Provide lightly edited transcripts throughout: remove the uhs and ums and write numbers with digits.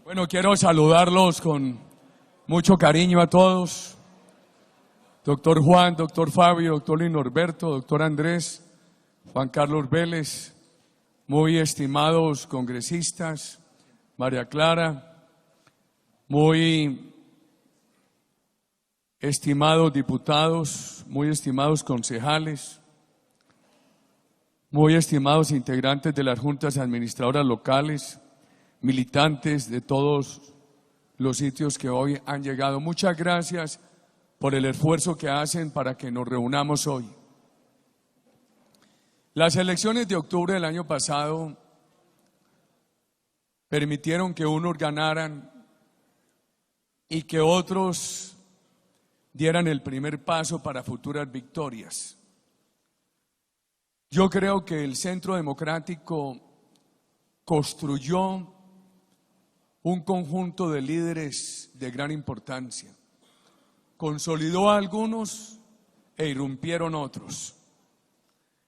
Bueno, quiero saludarlos con mucho cariño a todos. Doctor Juan, doctor Fabio, doctor Luis Norberto, doctor Andrés, Juan Carlos Vélez, muy estimados congresistas, María Clara, muy estimados diputados, muy estimados concejales, muy estimados integrantes de las juntas administradoras locales, militantes de todos los sitios que hoy han llegado. Muchas gracias por el esfuerzo que hacen para que nos reunamos hoy. Las elecciones de octubre del año pasado permitieron que unos ganaran y que otros dieran el primer paso para futuras victorias. Yo creo que el Centro Democrático construyó un conjunto de líderes de gran importancia. Consolidó a algunos e irrumpieron otros.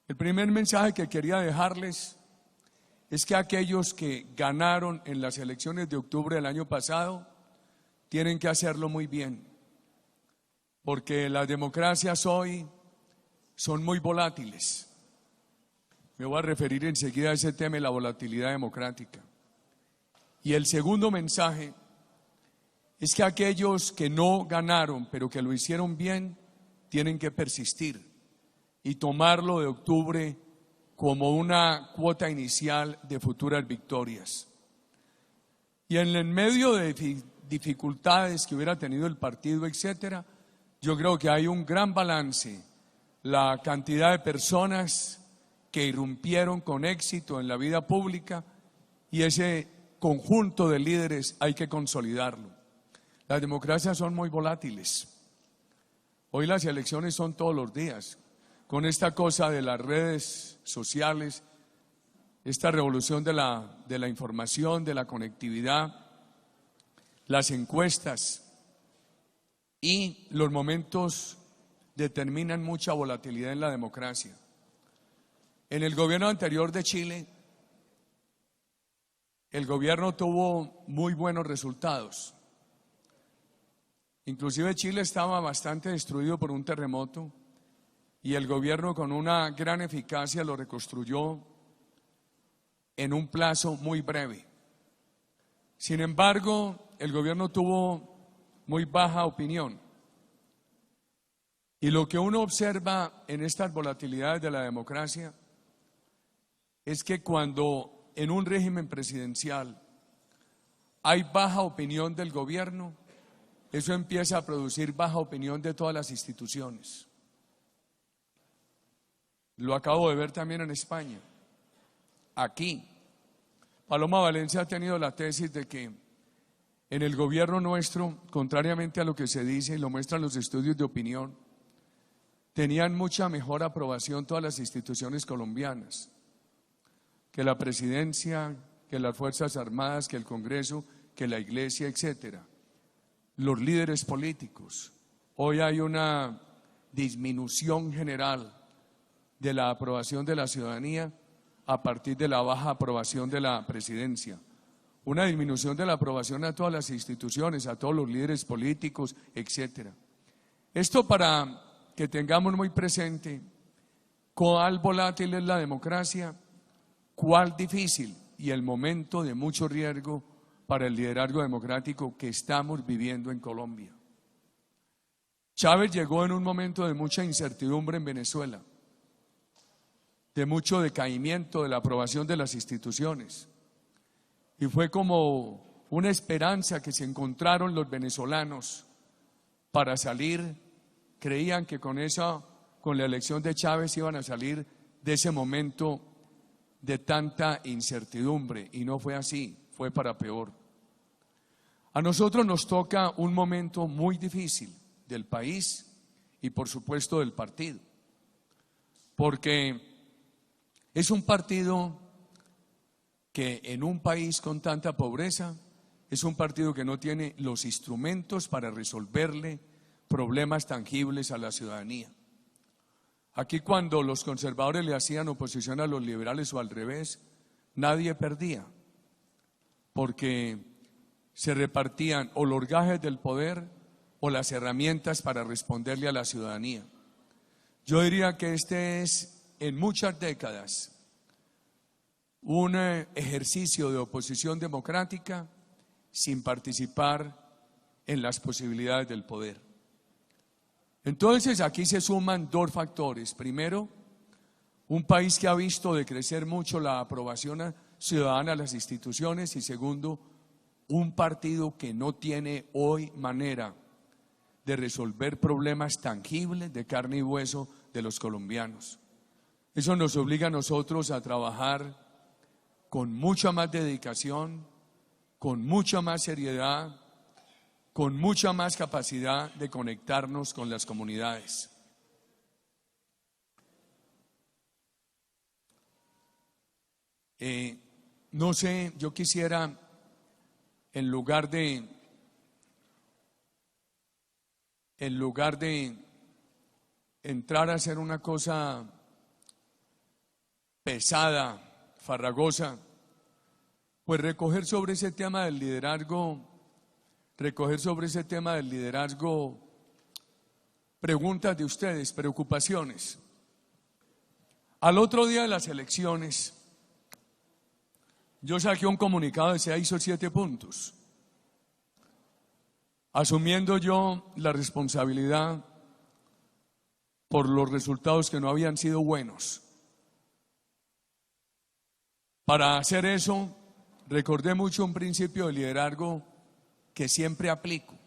El primer mensaje que quería dejarles es que aquellos que ganaron en las elecciones de octubre del año pasado tienen que hacerlo muy bien, porque las democracias hoy son muy volátiles. Me voy a referir enseguida a ese tema de la volatilidad democrática. Y el segundo mensaje es que aquellos que no ganaron, pero que lo hicieron bien, tienen que persistir y tomarlo de octubre como una cuota inicial de futuras victorias. Y en el medio de dificultades que hubiera tenido el partido, etcétera, yo creo que hay un gran balance. La cantidad de personas que irrumpieron con éxito en la vida pública y ese conjunto de líderes hay que consolidarlo. Las democracias son muy volátiles. Hoy las elecciones son todos los días. Con esta cosa de las redes sociales, esta revolución de la información, de la conectividad, las encuestas y los momentos determinan mucha volatilidad en la democracia. En el gobierno anterior de Chile, el gobierno tuvo muy buenos resultados. Inclusive Chile estaba bastante destruido por un terremoto y el gobierno con una gran eficacia lo reconstruyó en un plazo muy breve. Sin embargo, el gobierno tuvo muy baja opinión. Y lo que uno observa en estas volatilidades de la democracia es que cuando en un régimen presidencial hay baja opinión del gobierno, eso empieza a producir baja opinión de todas las instituciones. Lo acabo de ver también en España. Aquí, Paloma Valencia ha tenido la tesis de que en el gobierno nuestro, contrariamente a lo que se dice y lo muestran los estudios de opinión, tenían mucha mejor aprobación todas las instituciones colombianas, que la presidencia, que las Fuerzas Armadas, que el Congreso, que la Iglesia, etcétera. Los líderes políticos. Hoy hay una disminución general de la aprobación de la ciudadanía a partir de la baja aprobación de la presidencia. Una disminución de la aprobación a todas las instituciones, a todos los líderes políticos, etcétera. Esto para que tengamos muy presente cuál volátil es la democracia, cuál difícil y el momento de mucho riesgo para el liderazgo democrático que estamos viviendo en Colombia. Chávez llegó en un momento de mucha incertidumbre en Venezuela, de mucho decaimiento de la aprobación de las instituciones, y fue como una esperanza que se encontraron los venezolanos para salir. Creían que con la elección de Chávez iban a salir de ese momento de tanta incertidumbre, y no fue así, fue para peor. A nosotros nos toca un momento muy difícil del país y por supuesto del partido, porque es un partido que en un país con tanta pobreza es un partido que no tiene los instrumentos para resolverle problemas tangibles a la ciudadanía. Aquí cuando los conservadores le hacían oposición a los liberales o al revés, nadie perdía, porque se repartían o los gajes del poder o las herramientas para responderle a la ciudadanía. Yo diría que este es, en muchas décadas, un ejercicio de oposición democrática sin participar en las posibilidades del poder. Entonces aquí se suman dos factores. Primero, un país que ha visto decrecer mucho la aprobación ciudadana a las instituciones, y segundo, un partido que no tiene hoy manera de resolver problemas tangibles de carne y hueso de los colombianos. Eso nos obliga a nosotros a trabajar con mucha más dedicación, con mucha más seriedad, con mucha más capacidad de conectarnos con las comunidades. No sé, yo quisiera, en lugar de entrar a hacer una cosa pesada, farragosa, pues recoger sobre ese tema del liderazgo preguntas de ustedes, preocupaciones. Al otro día de las elecciones, yo saqué un comunicado de 6 o 7 puntos, asumiendo yo la responsabilidad por los resultados que no habían sido buenos. Para hacer eso, recordé mucho un principio de liderazgo que siempre aplico.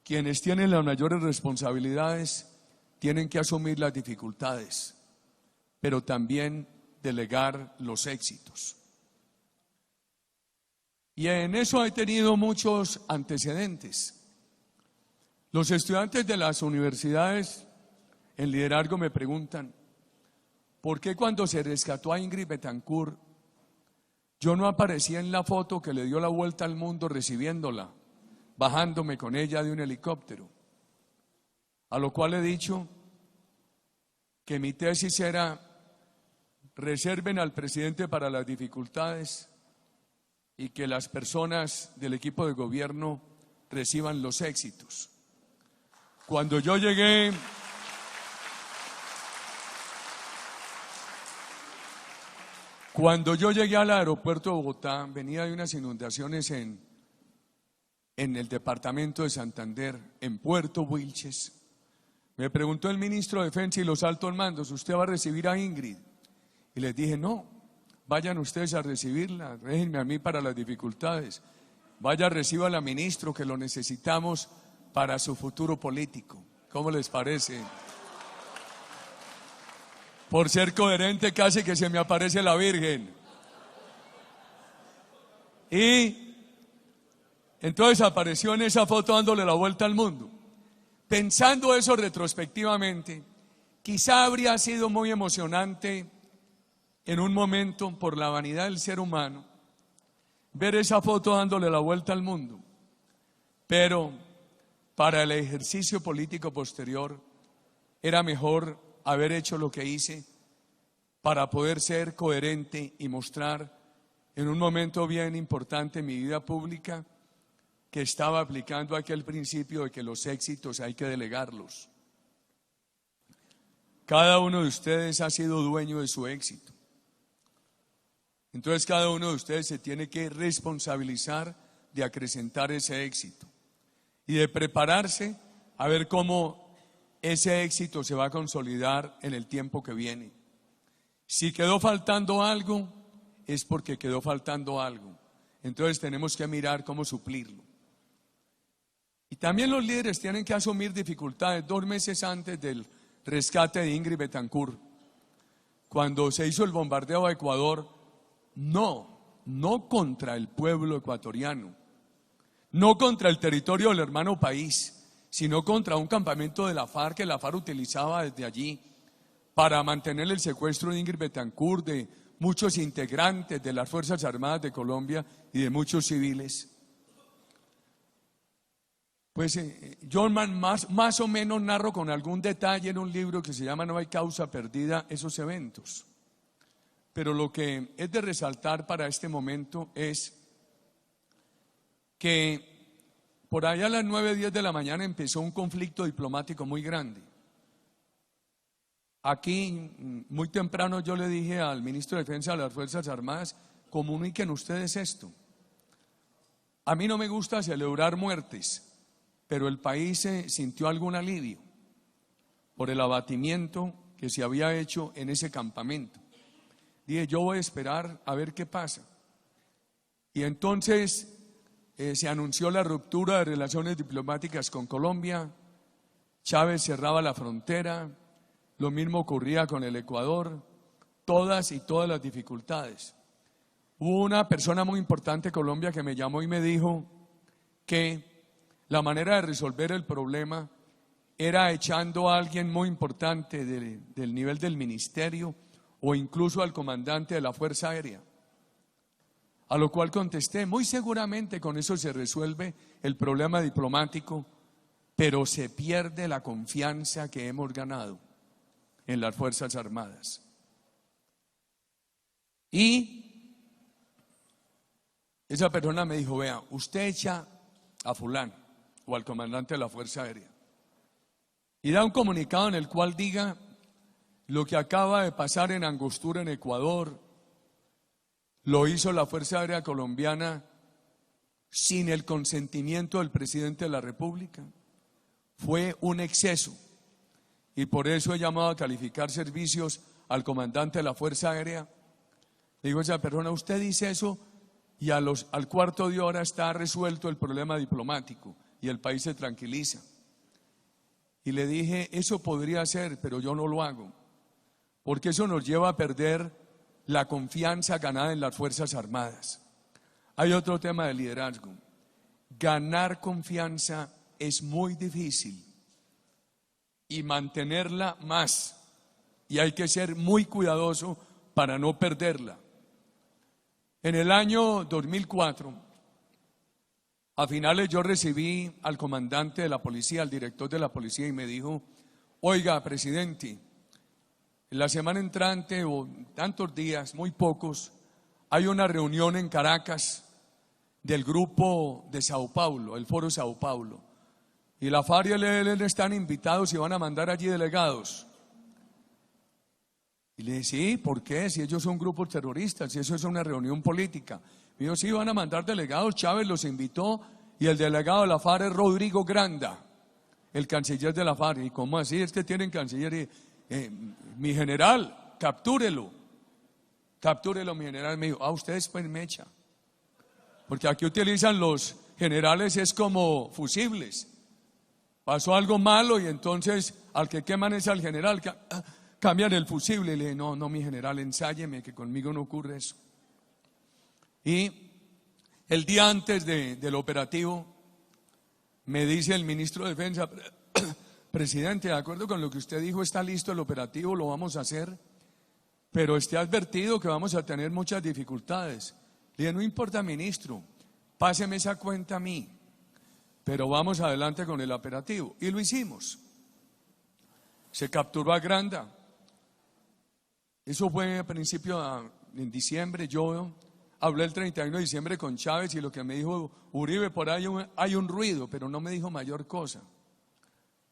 Quienes tienen las mayores responsabilidades tienen que asumir las dificultades, pero también delegar los éxitos. Y en eso he tenido muchos antecedentes. Los estudiantes de las universidades en liderazgo me preguntan, ¿por qué cuando se rescató a Ingrid Betancourt yo no aparecía en la foto que le dio la vuelta al mundo recibiéndola, bajándome con ella de un helicóptero? A lo cual he dicho que mi tesis era: reserven al presidente para las dificultades y que las personas del equipo de gobierno reciban los éxitos. Cuando yo llegué al aeropuerto de Bogotá, venía de unas inundaciones en el departamento de Santander, en Puerto Wilches. Me preguntó el ministro de Defensa y los altos mandos: ¿usted va a recibir a Ingrid? Y les dije: no, vayan ustedes a recibirla, déjenme a mí para las dificultades. Vaya, recíbala, ministro, que lo necesitamos para su futuro político. ¿Cómo les parece? Por ser coherente, casi que se me aparece la Virgen. Y entonces apareció en esa foto dándole la vuelta al mundo. Pensando eso retrospectivamente, quizá habría sido muy emocionante en un momento, por la vanidad del ser humano, ver esa foto dándole la vuelta al mundo. Pero para el ejercicio político posterior era mejor haber hecho lo que hice para poder ser coherente y mostrar en un momento bien importante en mi vida pública que estaba aplicando aquel principio de que los éxitos hay que delegarlos. Cada uno de ustedes ha sido dueño de su éxito. Entonces cada uno de ustedes se tiene que responsabilizar de acrecentar ese éxito y de prepararse a ver cómo ese éxito se va a consolidar en el tiempo que viene. Si quedó faltando algo, es porque quedó faltando algo. Entonces tenemos que mirar cómo suplirlo. Y también los líderes tienen que asumir dificultades. 2 meses antes del rescate de Ingrid Betancourt, cuando se hizo el bombardeo a Ecuador, no contra el pueblo ecuatoriano, no contra el territorio del hermano país, sino contra un campamento de la FARC que la FARC utilizaba desde allí para mantener el secuestro de Ingrid Betancourt, de muchos integrantes de las Fuerzas Armadas de Colombia y de muchos civiles. Pues yo más o menos narro con algún detalle en un libro que se llama No hay causa perdida esos eventos. Pero lo que es de resaltar para este momento es que por allá a las 9:10 de la mañana empezó un conflicto diplomático muy grande. Aquí, muy temprano, yo le dije al ministro de Defensa de las Fuerzas Armadas: comuniquen ustedes esto. A mí no me gusta celebrar muertes, pero el país sintió algún alivio por el abatimiento que se había hecho en ese campamento. Dije, yo voy a esperar a ver qué pasa. Y entonces se anunció la ruptura de relaciones diplomáticas con Colombia. Chávez cerraba la frontera, lo mismo ocurría con el Ecuador, todas las dificultades. Hubo una persona muy importante de Colombia que me llamó y me dijo que la manera de resolver el problema era echando a alguien muy importante del nivel del ministerio o incluso al comandante de la Fuerza Aérea. A lo cual contesté, muy seguramente con eso se resuelve el problema diplomático, pero se pierde la confianza que hemos ganado en las Fuerzas Armadas. Y esa persona me dijo, vea, usted echa a fulano o al comandante de la Fuerza Aérea y da un comunicado en el cual diga lo que acaba de pasar en Angostura, en Ecuador, lo hizo la Fuerza Aérea Colombiana sin el consentimiento del presidente de la República. Fue un exceso y por eso he llamado a calificar servicios al comandante de la Fuerza Aérea. Le digo a esa persona, usted dice eso y al cuarto de hora está resuelto el problema diplomático y el país se tranquiliza. Y le dije, eso podría ser, pero yo no lo hago, porque eso nos lleva a perder la confianza ganada en las Fuerzas Armadas. Hay otro tema de liderazgo. Ganar confianza es muy difícil y mantenerla más, y hay que ser muy cuidadoso para no perderla. En el año 2004, a finales, yo recibí al comandante de la policía, al director de la policía, y me dijo, oiga, presidente, en la semana entrante o tantos días, muy pocos, hay una reunión en Caracas del grupo de Sao Paulo, el Foro Sao Paulo, y la FARC y el ELN están invitados y van a mandar allí delegados. Y le dije, sí, ¿por qué? Si ellos son grupos terroristas, si eso es una reunión política. Me dijo, sí, van a mandar delegados, Chávez los invitó y el delegado de la FARC es Rodrigo Granda, el canciller de la FARC. ¿Y cómo así? Es que tienen canciller. Y, mi general, captúrelo, mi general. Me dijo, ustedes pues me echan, porque aquí utilizan los generales es como fusibles. Pasó algo malo y entonces al que queman es al general, cambian el fusible. Y le dije, no, mi general, ensáyeme que conmigo no ocurre eso. Y el día antes del operativo me dice el ministro de Defensa, presidente, de acuerdo con lo que usted dijo, está listo el operativo, lo vamos a hacer, pero esté advertido que vamos a tener muchas dificultades. Le dije, no importa, ministro, páseme esa cuenta a mí, pero vamos adelante con el operativo. Y lo hicimos. Se capturó a Granda. Eso fue a principio en diciembre. Yo hablé el 31 de diciembre con Chávez y lo que me dijo Uribe, por ahí hay un ruido, pero no me dijo mayor cosa.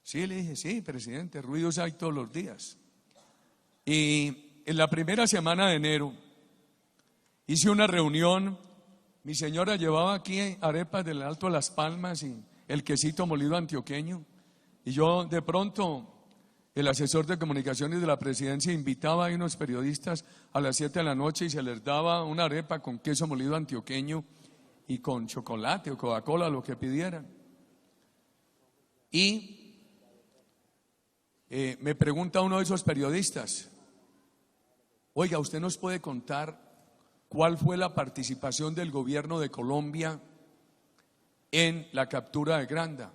Sí, le dije, sí, presidente, ruidos hay todos los días. Y en la primera semana de enero hice una reunión. Mi señora llevaba aquí arepas del Alto de Las Palmas y el quesito molido antioqueño. Y yo de pronto, el asesor de comunicaciones de la presidencia invitaba a unos periodistas a las 7 de la noche y se les daba una arepa con queso molido antioqueño y con chocolate o Coca-Cola, lo que pidieran. Y me pregunta uno de esos periodistas, oiga, ¿usted nos puede contar cuál fue la participación del gobierno de Colombia en la captura de Granda?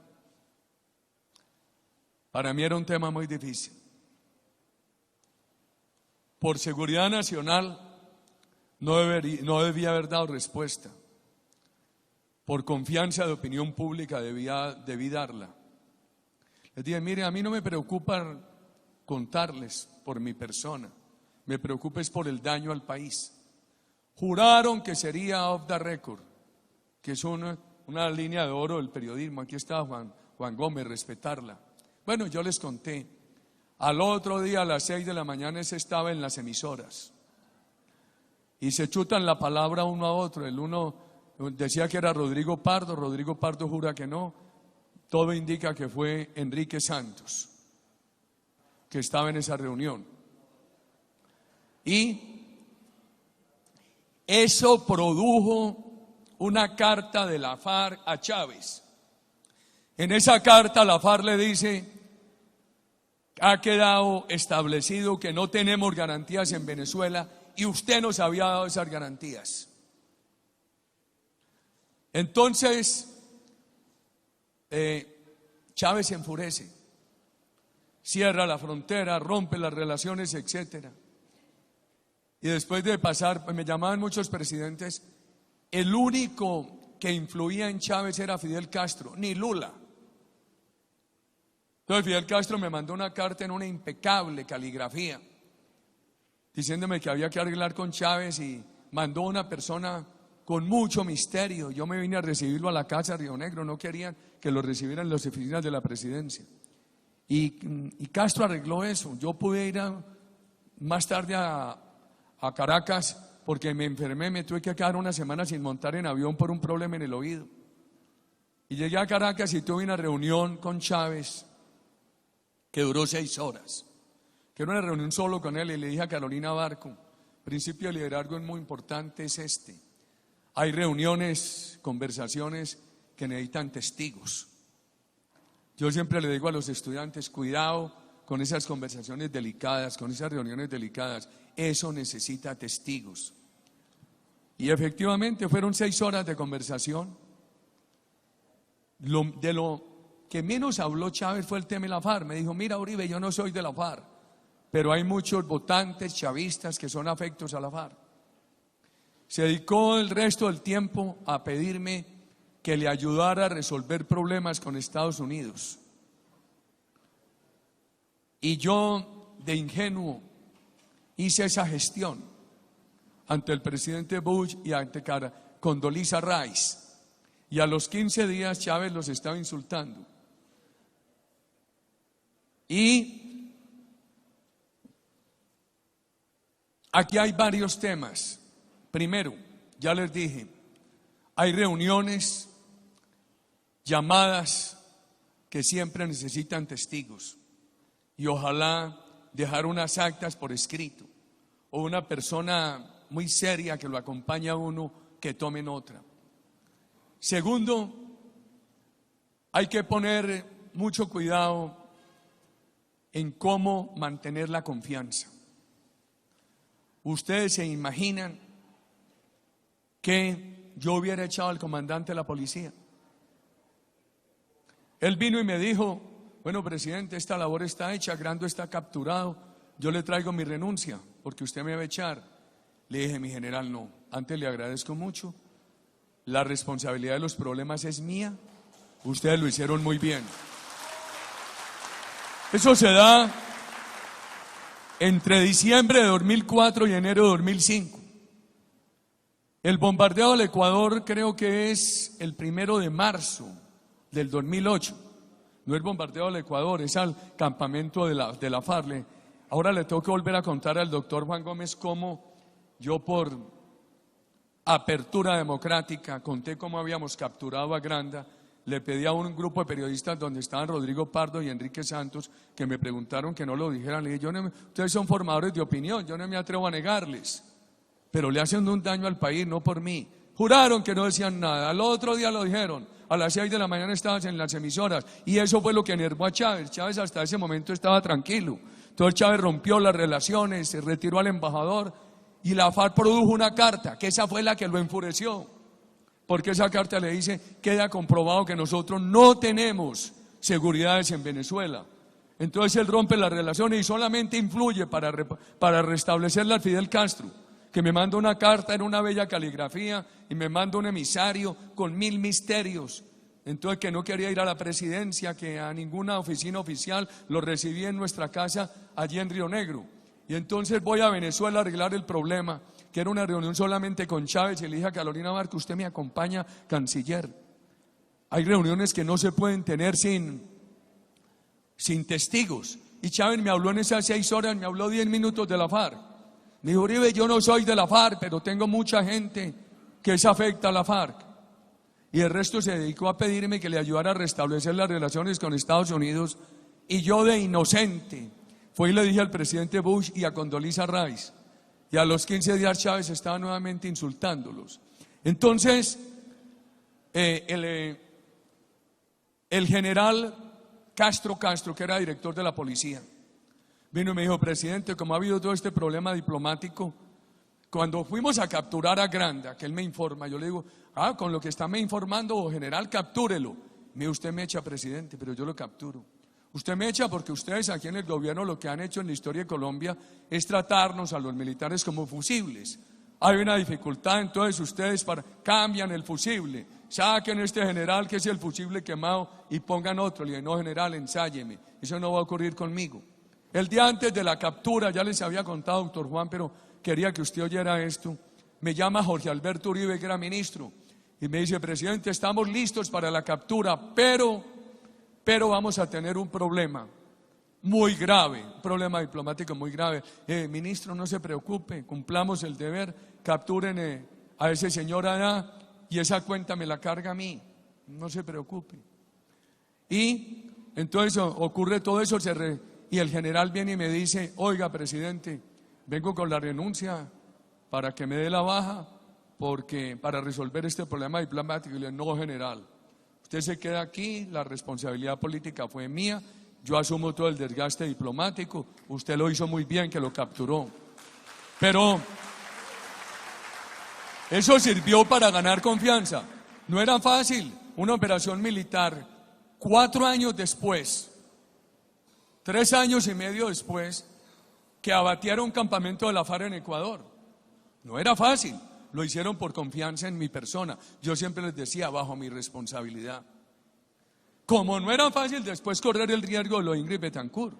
Para mí era un tema muy difícil. Por seguridad nacional no debía haber dado respuesta. Por confianza de opinión pública debí darla. Les dije, mire, a mí no me preocupa contarles por mi persona, me preocupa es por el daño al país. Juraron que sería off the record, que eso una línea de oro del periodismo. Aquí está Juan Gómez, respetarla. Bueno, yo les conté. Al otro día a las 6 de la mañana ese estaba en las emisoras. Y se chutan la palabra uno a otro. El uno decía que era Rodrigo Pardo jura que no. Todo indica que fue Enrique Santos, que estaba en esa reunión. Y eso produjo una carta de la FARC a Chávez. En esa carta la FARC le dice: ha quedado establecido que no tenemos garantías en Venezuela y usted nos había dado esas garantías. Entonces, Chávez se enfurece, cierra la frontera, rompe las relaciones, etcétera. Y después de pasar, pues me llamaban muchos presidentes, el único que influía en Chávez era Fidel Castro, ni Lula. Entonces Fidel Castro me mandó una carta en una impecable caligrafía, diciéndome que había que arreglar con Chávez, y mandó una persona con mucho misterio. Yo me vine a recibirlo a la casa de Río Negro, no querían que lo recibieran en las oficinas de la presidencia. Y Castro arregló eso. Yo pude ir más tarde a Caracas porque me enfermé, me tuve que quedar una semana sin montar en avión por un problema en el oído. Y llegué a Caracas y tuve una reunión con Chávez que duró 6 horas, que era una reunión solo con él, y le dije a Carolina Barco: principio de liderazgo es muy importante, es este. Hay reuniones, conversaciones que necesitan testigos. Yo siempre le digo a los estudiantes: cuidado con esas conversaciones delicadas, con esas reuniones delicadas, eso necesita testigos. Y efectivamente fueron 6 horas de conversación. De lo que menos habló Chávez fue el tema de la FARC. Me dijo: mira, Uribe, yo no soy de la FARC, pero hay muchos votantes chavistas que son afectos a la FARC. Se dedicó el resto del tiempo a pedirme que le ayudara a resolver problemas con Estados Unidos. Y yo, de ingenuo, hice esa gestión ante el presidente Bush y ante Condoleezza Rice. Y a los 15 días Chávez los estaba insultando. Y aquí hay varios temas. Primero, ya les dije, hay reuniones, llamadas que siempre necesitan testigos. Y ojalá dejar unas actas por escrito, o una persona muy seria que lo acompaña a uno que tomen otra. Segundo, hay que poner mucho cuidado en cómo mantener la confianza. Ustedes se imaginan que yo hubiera echado al comandante de la policía. Él vino y me dijo: bueno, presidente, esta labor está hecha, Grando está capturado, yo le traigo mi renuncia porque usted me va a echar. Le dije: mi general, no, antes le agradezco mucho, la responsabilidad de los problemas es mía, ustedes lo hicieron muy bien. Eso se da entre diciembre de 2004 y enero de 2005. El bombardeo al Ecuador creo que es el 1 de marzo del 2008. No es bombardeo al Ecuador, es al campamento de la FARC. Ahora le tengo que volver a contar al doctor Juan Gómez cómo yo, por apertura democrática, conté cómo habíamos capturado a Granda. Le pedí a un grupo de periodistas donde estaban Rodrigo Pardo y Enrique Santos, que me preguntaron que no lo dijeran. Le dije: ustedes son formadores de opinión, yo no me atrevo a negarles, pero le hacen un daño al país, no por mí. Juraron que no decían nada, al otro día lo dijeron, a las 6 de la mañana estaban en las emisoras, y eso fue lo que enervó a Chávez. Chávez hasta ese momento estaba tranquilo. Entonces Chávez rompió las relaciones, se retiró al embajador, y la FARC produjo una carta, que esa fue la que lo enfureció, porque esa carta le dice: queda comprobado que nosotros no tenemos seguridades en Venezuela. Entonces él rompe las relaciones y solamente influye para restablecerla a Fidel Castro, que me manda una carta en una bella caligrafía y me manda un emisario con 1000 misterios. Entonces, que no quería ir a la presidencia, que a ninguna oficina oficial, lo recibí en nuestra casa allí en Río Negro. Y entonces voy a Venezuela a arreglar el problema, que era una reunión solamente con Chávez, y le dije a Carolina Barco: usted me acompaña, canciller. Hay reuniones que no se pueden tener sin testigos. Y Chávez me habló en esas 6 horas, me habló 10 minutos de la FARC. Me dijo: Uribe, yo no soy de la FARC, pero tengo mucha gente que se afecta a la FARC. Y el resto se dedicó a pedirme que le ayudara a restablecer las relaciones con Estados Unidos. Y yo, de inocente, fui y le dije al presidente Bush y a Condoleezza Rice. Y a los 15 días Chávez estaba nuevamente insultándolos. Entonces, el general Castro, que era director de la policía, vino y me dijo: presidente, como ha habido todo este problema diplomático, cuando fuimos a capturar a Granda, que él me informa, yo le digo: con lo que está me informando, general, captúrelo. Usted me echa, presidente, pero yo lo capturo. Usted me echa porque ustedes aquí en el gobierno lo que han hecho en la historia de Colombia es tratarnos a los militares como fusibles. Hay una dificultad, entonces ustedes cambian el fusible, saquen este general que es el fusible quemado y pongan otro. Le dije: no, general, ensáyeme, eso no va a ocurrir conmigo. El día antes de la captura, ya les había contado, doctor Juan, pero quería que usted oyera esto. Me llama Jorge Alberto Uribe, que era ministro, y me dice: presidente, estamos listos para la captura, pero vamos a tener un problema muy grave, un problema diplomático muy grave. Ministro, no se preocupe, cumplamos el deber, capturen a ese señor allá y esa cuenta me la carga a mí, no se preocupe. Y entonces ocurre todo eso, y el general viene y me dice: oiga, presidente, vengo con la renuncia para que me dé la baja, porque para resolver este problema diplomático. Y le digo: no, general, usted se queda aquí, la responsabilidad política fue mía, yo asumo todo el desgaste diplomático, usted lo hizo muy bien que lo capturó. Pero eso sirvió para ganar confianza. No era fácil una operación militar. 4 años después, 3 años y medio después, que abatiera un campamento de la FARC en Ecuador. No era fácil. Lo hicieron por confianza en mi persona. Yo siempre les decía: bajo mi responsabilidad. Como no era fácil después correr el riesgo de lo de Ingrid Betancourt,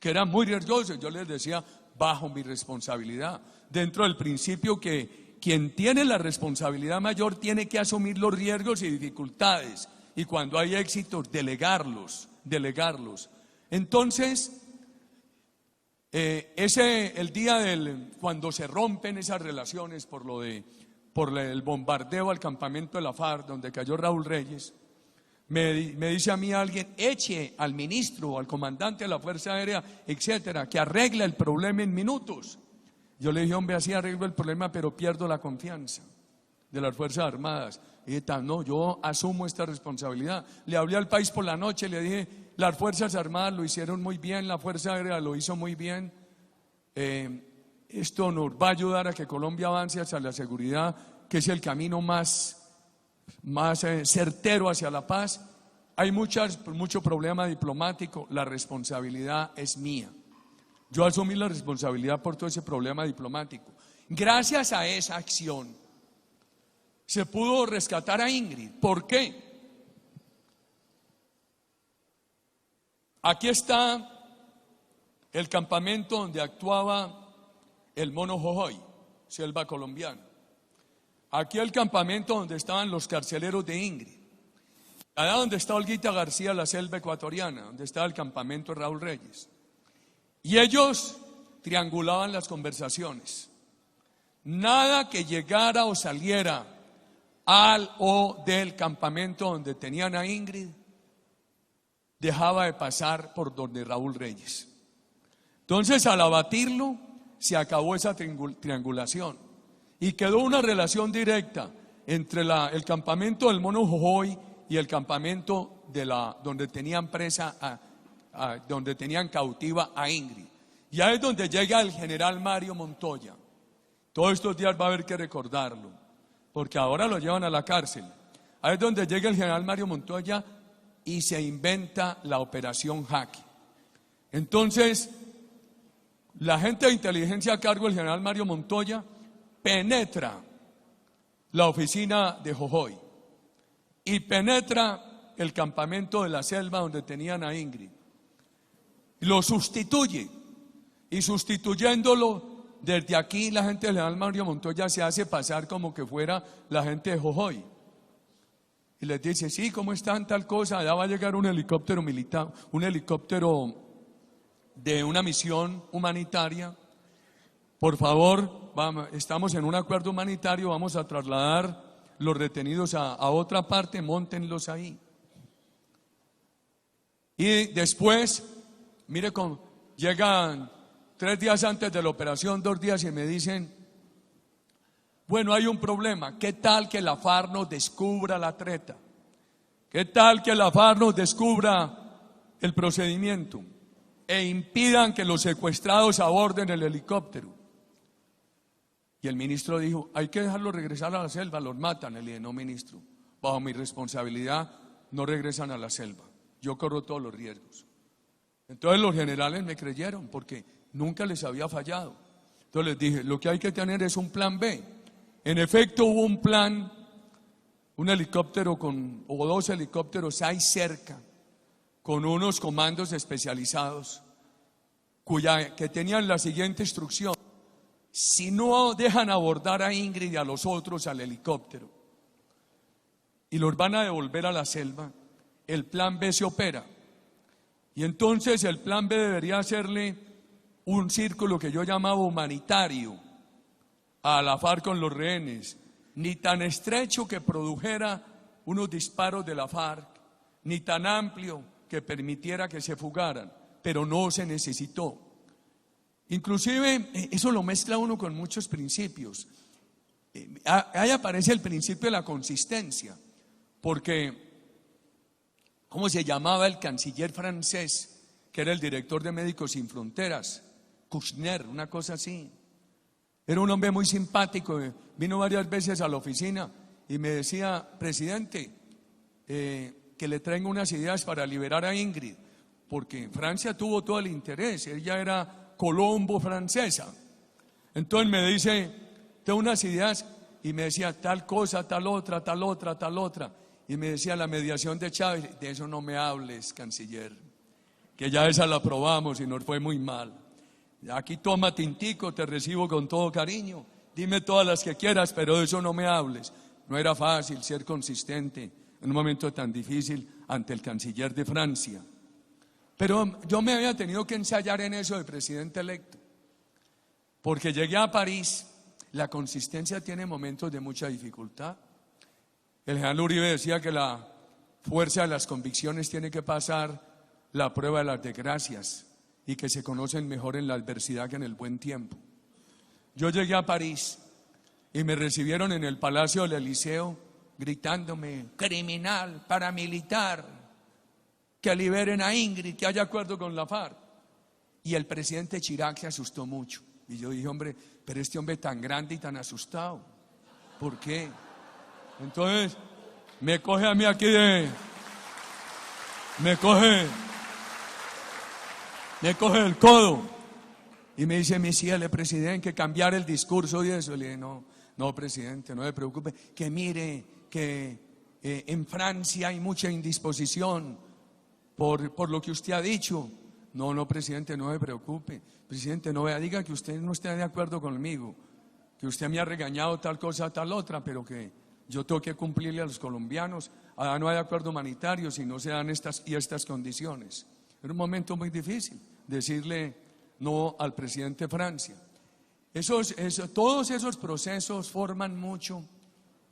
que era muy riesgoso, yo les decía: bajo mi responsabilidad. Dentro del principio que quien tiene la responsabilidad mayor tiene que asumir los riesgos y dificultades. Y cuando hay éxitos, delegarlos. Entonces, el día cuando se rompen esas relaciones por el bombardeo al campamento de la FARC donde cayó Raúl Reyes, me dice a mí alguien: eche al ministro, al comandante de la Fuerza Aérea, etcétera, que arregla el problema en minutos. Yo le dije: hombre, así arreglo el problema, pero pierdo la confianza de las Fuerzas Armadas. Y dije: no, yo asumo esta responsabilidad. Le hablé al país por la noche, le dije: las Fuerzas Armadas lo hicieron muy bien, la Fuerza Aérea lo hizo muy bien. Esto nos va a ayudar a que Colombia avance hacia la seguridad, que es el camino más certero hacia la paz. Hay mucho problema diplomático, la responsabilidad es mía. Yo asumí la responsabilidad por todo ese problema diplomático. Gracias a esa acción se pudo rescatar a Ingrid. ¿Por qué? Aquí está el campamento donde actuaba el Mono Jojoy, selva colombiana. Aquí el campamento donde estaban los carceleros de Ingrid. Allá donde está Olguita García, la selva ecuatoriana, donde estaba el campamento de Raúl Reyes. Y ellos triangulaban las conversaciones. Nada que llegara o saliera al o del campamento donde tenían a Ingrid dejaba de pasar por donde Raúl Reyes. Entonces, al abatirlo, se acabó esa triangulación y quedó una relación directa entre el campamento del Mono Jojoy y el campamento donde tenían donde tenían cautiva a Ingrid. Ya es donde llega el general Mario Montoya. Todos estos días va a haber que recordarlo, porque ahora lo llevan a la cárcel. Ahí es donde llega el general Mario Montoya y se inventa la operación Jaque. Entonces, la gente de inteligencia a cargo del general Mario Montoya penetra la oficina de Jojoy y penetra el campamento de la selva donde tenían a Ingrid. Lo sustituye, y sustituyéndolo, desde aquí la gente del general Mario Montoya se hace pasar como que fuera la gente de Jojoy. y les dice, sí, ¿cómo están? Tal cosa, allá va a llegar un helicóptero militar, un helicóptero de una misión humanitaria. Por favor, estamos en un acuerdo humanitario, vamos a trasladar los retenidos a otra parte, móntenlos ahí. Y después, mire cómo llegan 3 días antes de la operación, 2 días, y me dicen, bueno, hay un problema. ¿Qué tal que la FARC nos descubra la treta? ¿Qué tal que la FARC nos descubra el procedimiento e impidan que los secuestrados aborden el helicóptero? Y el ministro dijo, hay que dejarlos regresar a la selva, los matan. Le dije, no, ministro, bajo mi responsabilidad no regresan a la selva, yo corro todos los riesgos. Entonces los generales me creyeron porque nunca les había fallado. Entonces les dije, lo que hay que tener es un plan B. En efecto hubo un plan, un helicóptero o 2 helicópteros hay cerca, con unos comandos especializados, que tenían la siguiente instrucción: si no dejan abordar a Ingrid y a los otros al helicóptero y los van a devolver a la selva, el plan B se opera. Y entonces el plan B debería hacerle un círculo que yo llamaba humanitario a la FARC con los rehenes, ni tan estrecho que produjera unos disparos de la FARC, ni tan amplio que permitiera que se fugaran, pero no se necesitó. Inclusive eso lo mezcla uno con muchos principios. Ahí aparece el principio de la consistencia, porque ¿cómo se llamaba el canciller francés que era el director de Médicos Sin Fronteras? Kouchner, una cosa así. Era un hombre muy simpático, vino varias veces a la oficina y me decía, presidente, que le traigo unas ideas para liberar a Ingrid, porque Francia tuvo todo el interés, ella era Colombo francesa. Entonces me dice, tengo unas ideas, y me decía tal cosa, tal otra, tal otra, tal otra. Y me decía, la mediación de Chávez, de eso no me hables, canciller, que ya esa la aprobamos y nos fue muy mal. Aquí toma tintico, te recibo con todo cariño, dime todas las que quieras, pero de eso no me hables. No era fácil ser consistente en un momento tan difícil ante el canciller de Francia. Pero yo me había tenido que ensayar en eso de presidente electo, porque llegué a París. La consistencia tiene momentos de mucha dificultad. El general Uribe decía que la fuerza de las convicciones tiene que pasar la prueba de las desgracias y que se conocen mejor en la adversidad que en el buen tiempo. Yo llegué a París y me recibieron en el Palacio del Eliseo gritándome, criminal, paramilitar, que liberen a Ingrid, que haya acuerdo con la FARC. Y el presidente Chirac se asustó mucho. Y yo dije, hombre, pero este hombre tan grande y tan asustado, ¿por qué? Entonces me coge a mí aquí me coge el codo y me dice, Monsieur le presidente, que cambiar el discurso y eso. Le dije, no, presidente, no se preocupe, que mire que en Francia hay mucha indisposición por lo que usted ha dicho. No, presidente, no se preocupe. Presidente, no diga que usted no está de acuerdo conmigo, que usted me ha regañado tal cosa, tal otra, pero que yo tengo que cumplirle a los colombianos. Allá no hay acuerdo humanitario si no se dan estas condiciones. Era un momento muy difícil decirle no al presidente de Francia. Todos esos procesos forman mucho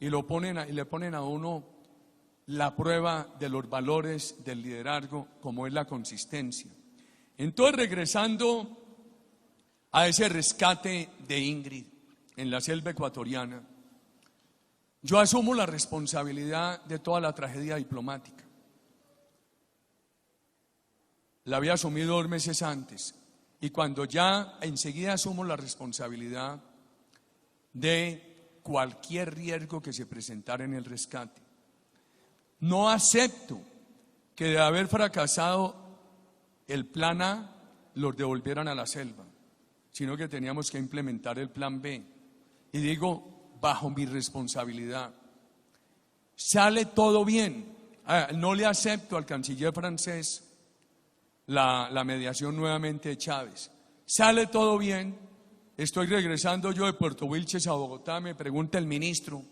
y le ponen a uno la prueba de los valores del liderazgo, como es la consistencia. Entonces, regresando a ese rescate de Ingrid en la selva ecuatoriana, yo asumo la responsabilidad de toda la tragedia diplomática. La había asumido 2 meses antes, y cuando ya enseguida asumo la responsabilidad de cualquier riesgo que se presentara en el rescate. No acepto que de haber fracasado el plan A los devolvieran a la selva, sino que teníamos que implementar el plan B. Y digo, bajo mi responsabilidad. Sale todo bien. No le acepto al canciller francés la mediación nuevamente de Chávez. Sale todo bien. Estoy regresando yo de Puerto Wilches a Bogotá, me pregunta el ministro,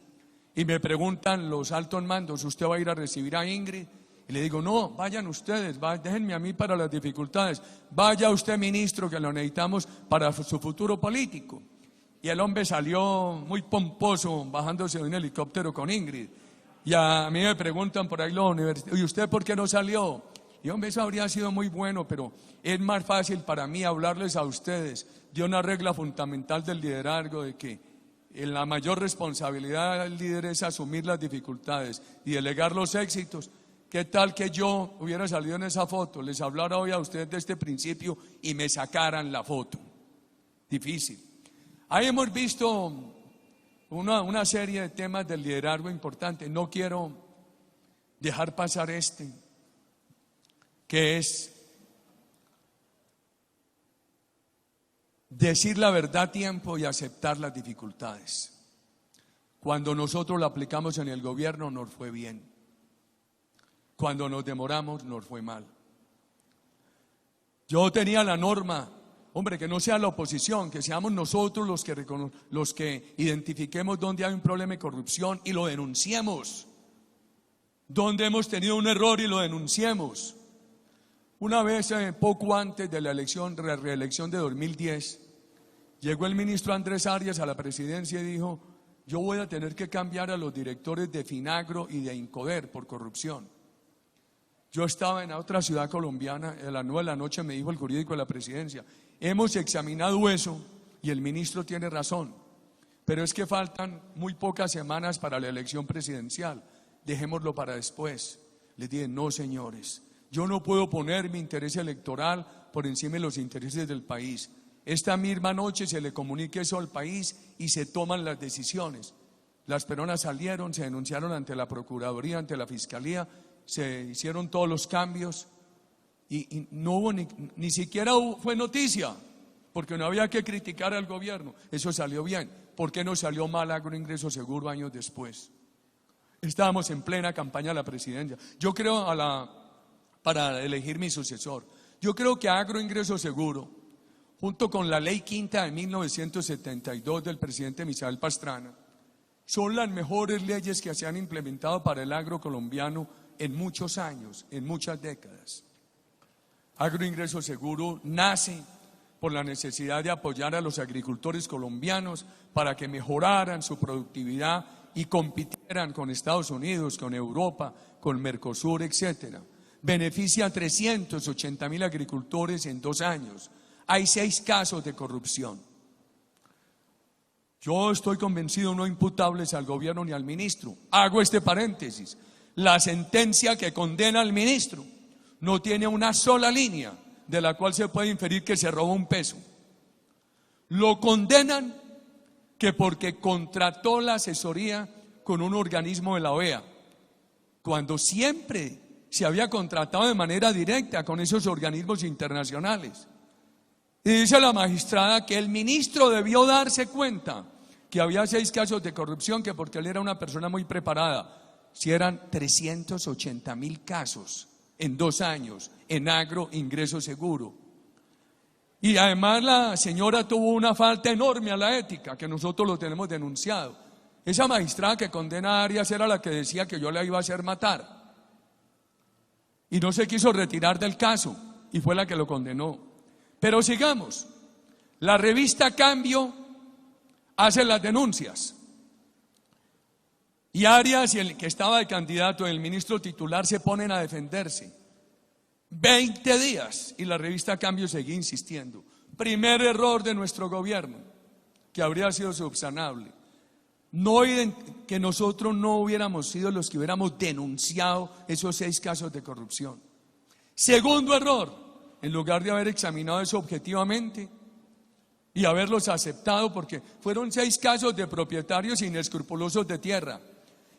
Y me preguntan los altos mandos, ¿usted va a ir a recibir a Ingrid? Y le digo, no, vayan ustedes, déjenme a mí para las dificultades. Vaya usted, ministro, que lo necesitamos para su futuro político. Y el hombre salió muy pomposo, bajándose de un helicóptero con Ingrid. Y a mí me preguntan por ahí los universitarios, ¿y usted por qué no salió? Y hombre, eso habría sido muy bueno, pero es más fácil para mí hablarles a ustedes de una regla fundamental del liderazgo, de que la mayor responsabilidad del líder es asumir las dificultades y delegar los éxitos. ¿Qué tal que yo hubiera salido en esa foto, les hablara hoy a ustedes de este principio y me sacaran la foto? Difícil. Ahí hemos visto una serie de temas del liderazgo importante. No quiero dejar pasar que es decir la verdad a tiempo y aceptar las dificultades. Cuando nosotros lo aplicamos en el gobierno nos fue bien. Cuando nos demoramos nos fue mal. Yo tenía la norma, hombre, que no sea la oposición, que seamos nosotros los que identifiquemos dónde hay un problema de corrupción y lo denunciemos. Donde hemos tenido un error y lo denunciemos. Una vez, poco antes de la reelección de 2010, llegó el ministro Andrés Arias a la presidencia y dijo: yo voy a tener que cambiar a los directores de Finagro y de Incoder por corrupción. Yo estaba en otra ciudad colombiana, a las 9 de la noche me dijo el jurídico de la presidencia: hemos examinado eso y el ministro tiene razón, pero es que faltan muy pocas semanas para la elección presidencial, dejémoslo para después. Les dije: no, señores, yo no puedo poner mi interés electoral por encima de los intereses del país. Esta misma noche se le comunique eso al país y se toman las decisiones. Las personas salieron, se denunciaron ante la Procuraduría, ante la Fiscalía, se hicieron todos los cambios y no hubo ni siquiera fue noticia, porque no había que criticar al gobierno. Eso salió bien. ¿Por qué no salió mal Agroingreso Seguro años después? Estábamos en plena campaña de la presidencia. Yo creo para elegir mi sucesor, yo creo que Agroingreso Seguro, junto con la Ley Quinta de 1972 del presidente Misael Pastrana, son las mejores leyes que se han implementado para el agro colombiano en muchos años, en muchas décadas. Agroingreso Seguro nace por la necesidad de apoyar a los agricultores colombianos para que mejoraran su productividad y compitieran con Estados Unidos, con Europa, con Mercosur, etcétera. Beneficia a 380.000 agricultores en 2 años. Hay 6 casos de corrupción. Yo estoy convencido, no imputables al gobierno ni al ministro. Hago este paréntesis: la sentencia que condena al ministro no tiene una sola línea de la cual se puede inferir que se robó un peso. Lo condenan que porque contrató la asesoría con un organismo de la OEA, cuando siempre se había contratado de manera directa con esos organismos internacionales. Y dice la magistrada que el ministro debió darse cuenta que había 6 casos de corrupción, que porque él era una persona muy preparada. Si eran 380.000 casos en 2 años en Agroingreso Seguro. Y además la señora tuvo una falta enorme a la ética, que nosotros lo tenemos denunciado. Esa magistrada que condena a Arias era la que decía que yo la iba a hacer matar. Y no se quiso retirar del caso y fue la que lo condenó. Pero sigamos. La revista Cambio hace las denuncias. Y Arias y el que estaba de candidato, el ministro titular, se ponen a defenderse. 20 días y la revista Cambio seguía insistiendo. Primer error de nuestro gobierno, que habría sido subsanable. Que nosotros no hubiéramos sido los que hubiéramos denunciado esos 6 casos de corrupción. Segundo error, en lugar de haber examinado eso objetivamente y haberlos aceptado, porque fueron 6 casos de propietarios inescrupulosos de tierra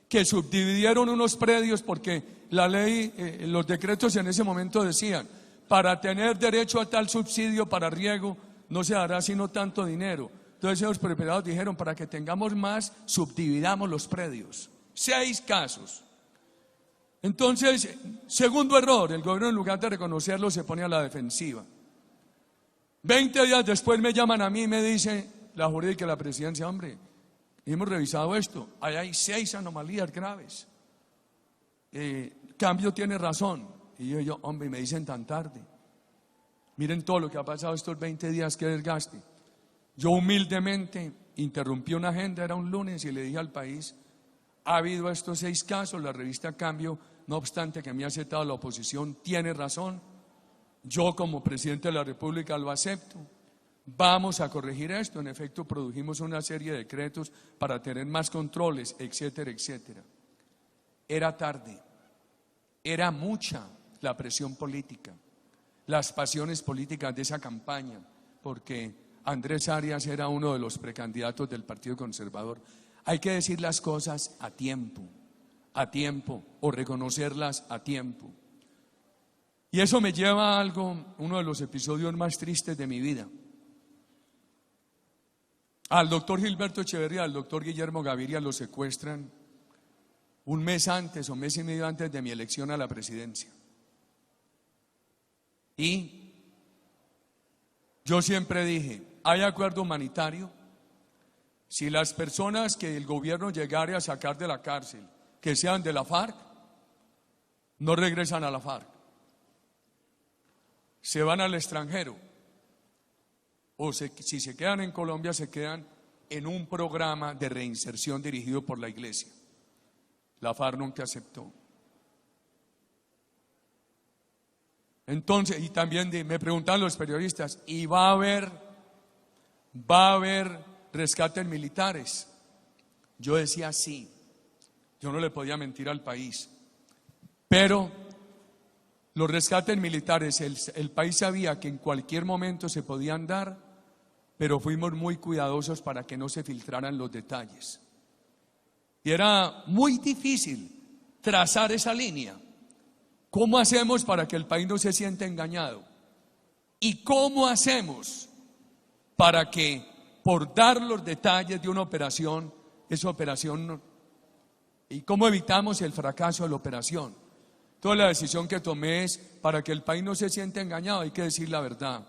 que subdividieron unos predios porque la ley, los decretos en ese momento decían: para tener derecho a tal subsidio para riego no se dará sino tanto dinero. Entonces esos propietarios dijeron: para que tengamos más, subdividamos los predios. 6 casos. Entonces, segundo error, el gobierno en lugar de reconocerlo se pone a la defensiva. 20 días después me llaman a mí y me dice la jurídica de la presidencia: hombre, hemos revisado esto, ahí hay 6 anomalías graves. Cambio tiene razón. Y yo, hombre, me dicen tan tarde. Miren todo lo que ha pasado estos 20 días, qué desgaste. Yo humildemente interrumpí una agenda, era un lunes, y le dije al país: ha habido estos 6 casos, la revista Cambio, no obstante que me ha aceptado la oposición, tiene razón. Yo como presidente de la República lo acepto. Vamos a corregir esto. En efecto, produjimos una serie de decretos para tener más controles, etcétera, etcétera. Era tarde, era mucha la presión política, las pasiones políticas de esa campaña, porque Andrés Arias era uno de los precandidatos del Partido Conservador. Hay que decir las cosas a tiempo, o reconocerlas a tiempo. Y eso me lleva a algo, uno de los episodios más tristes de mi vida. Al doctor Gilberto Echeverría, al doctor Guillermo Gaviria lo secuestran un mes antes o mes y medio antes de mi elección a la presidencia. Y yo siempre dije, hay acuerdo humanitario. Si las personas que el gobierno llegare a sacar de la cárcel, que sean de la FARC, no regresan a la FARC, se van al extranjero, o si se quedan en Colombia, se quedan en un programa de reinserción dirigido por la iglesia. La FARC nunca aceptó. Entonces, y también me preguntan los periodistas, ¿y va a haber rescates militares? Yo decía sí, yo no le podía mentir al país, pero los rescates militares, el país sabía que en cualquier momento se podían dar, pero fuimos muy cuidadosos para que no se filtraran los detalles. Y era muy difícil trazar esa línea. ¿Cómo hacemos para que el país no se sienta engañado? ¿Y cómo hacemos para que, por dar los detalles de una operación, esa operación no, y cómo evitamos el fracaso de la operación? Toda la decisión que tomé es, para que el país no se sienta engañado, hay que decir la verdad.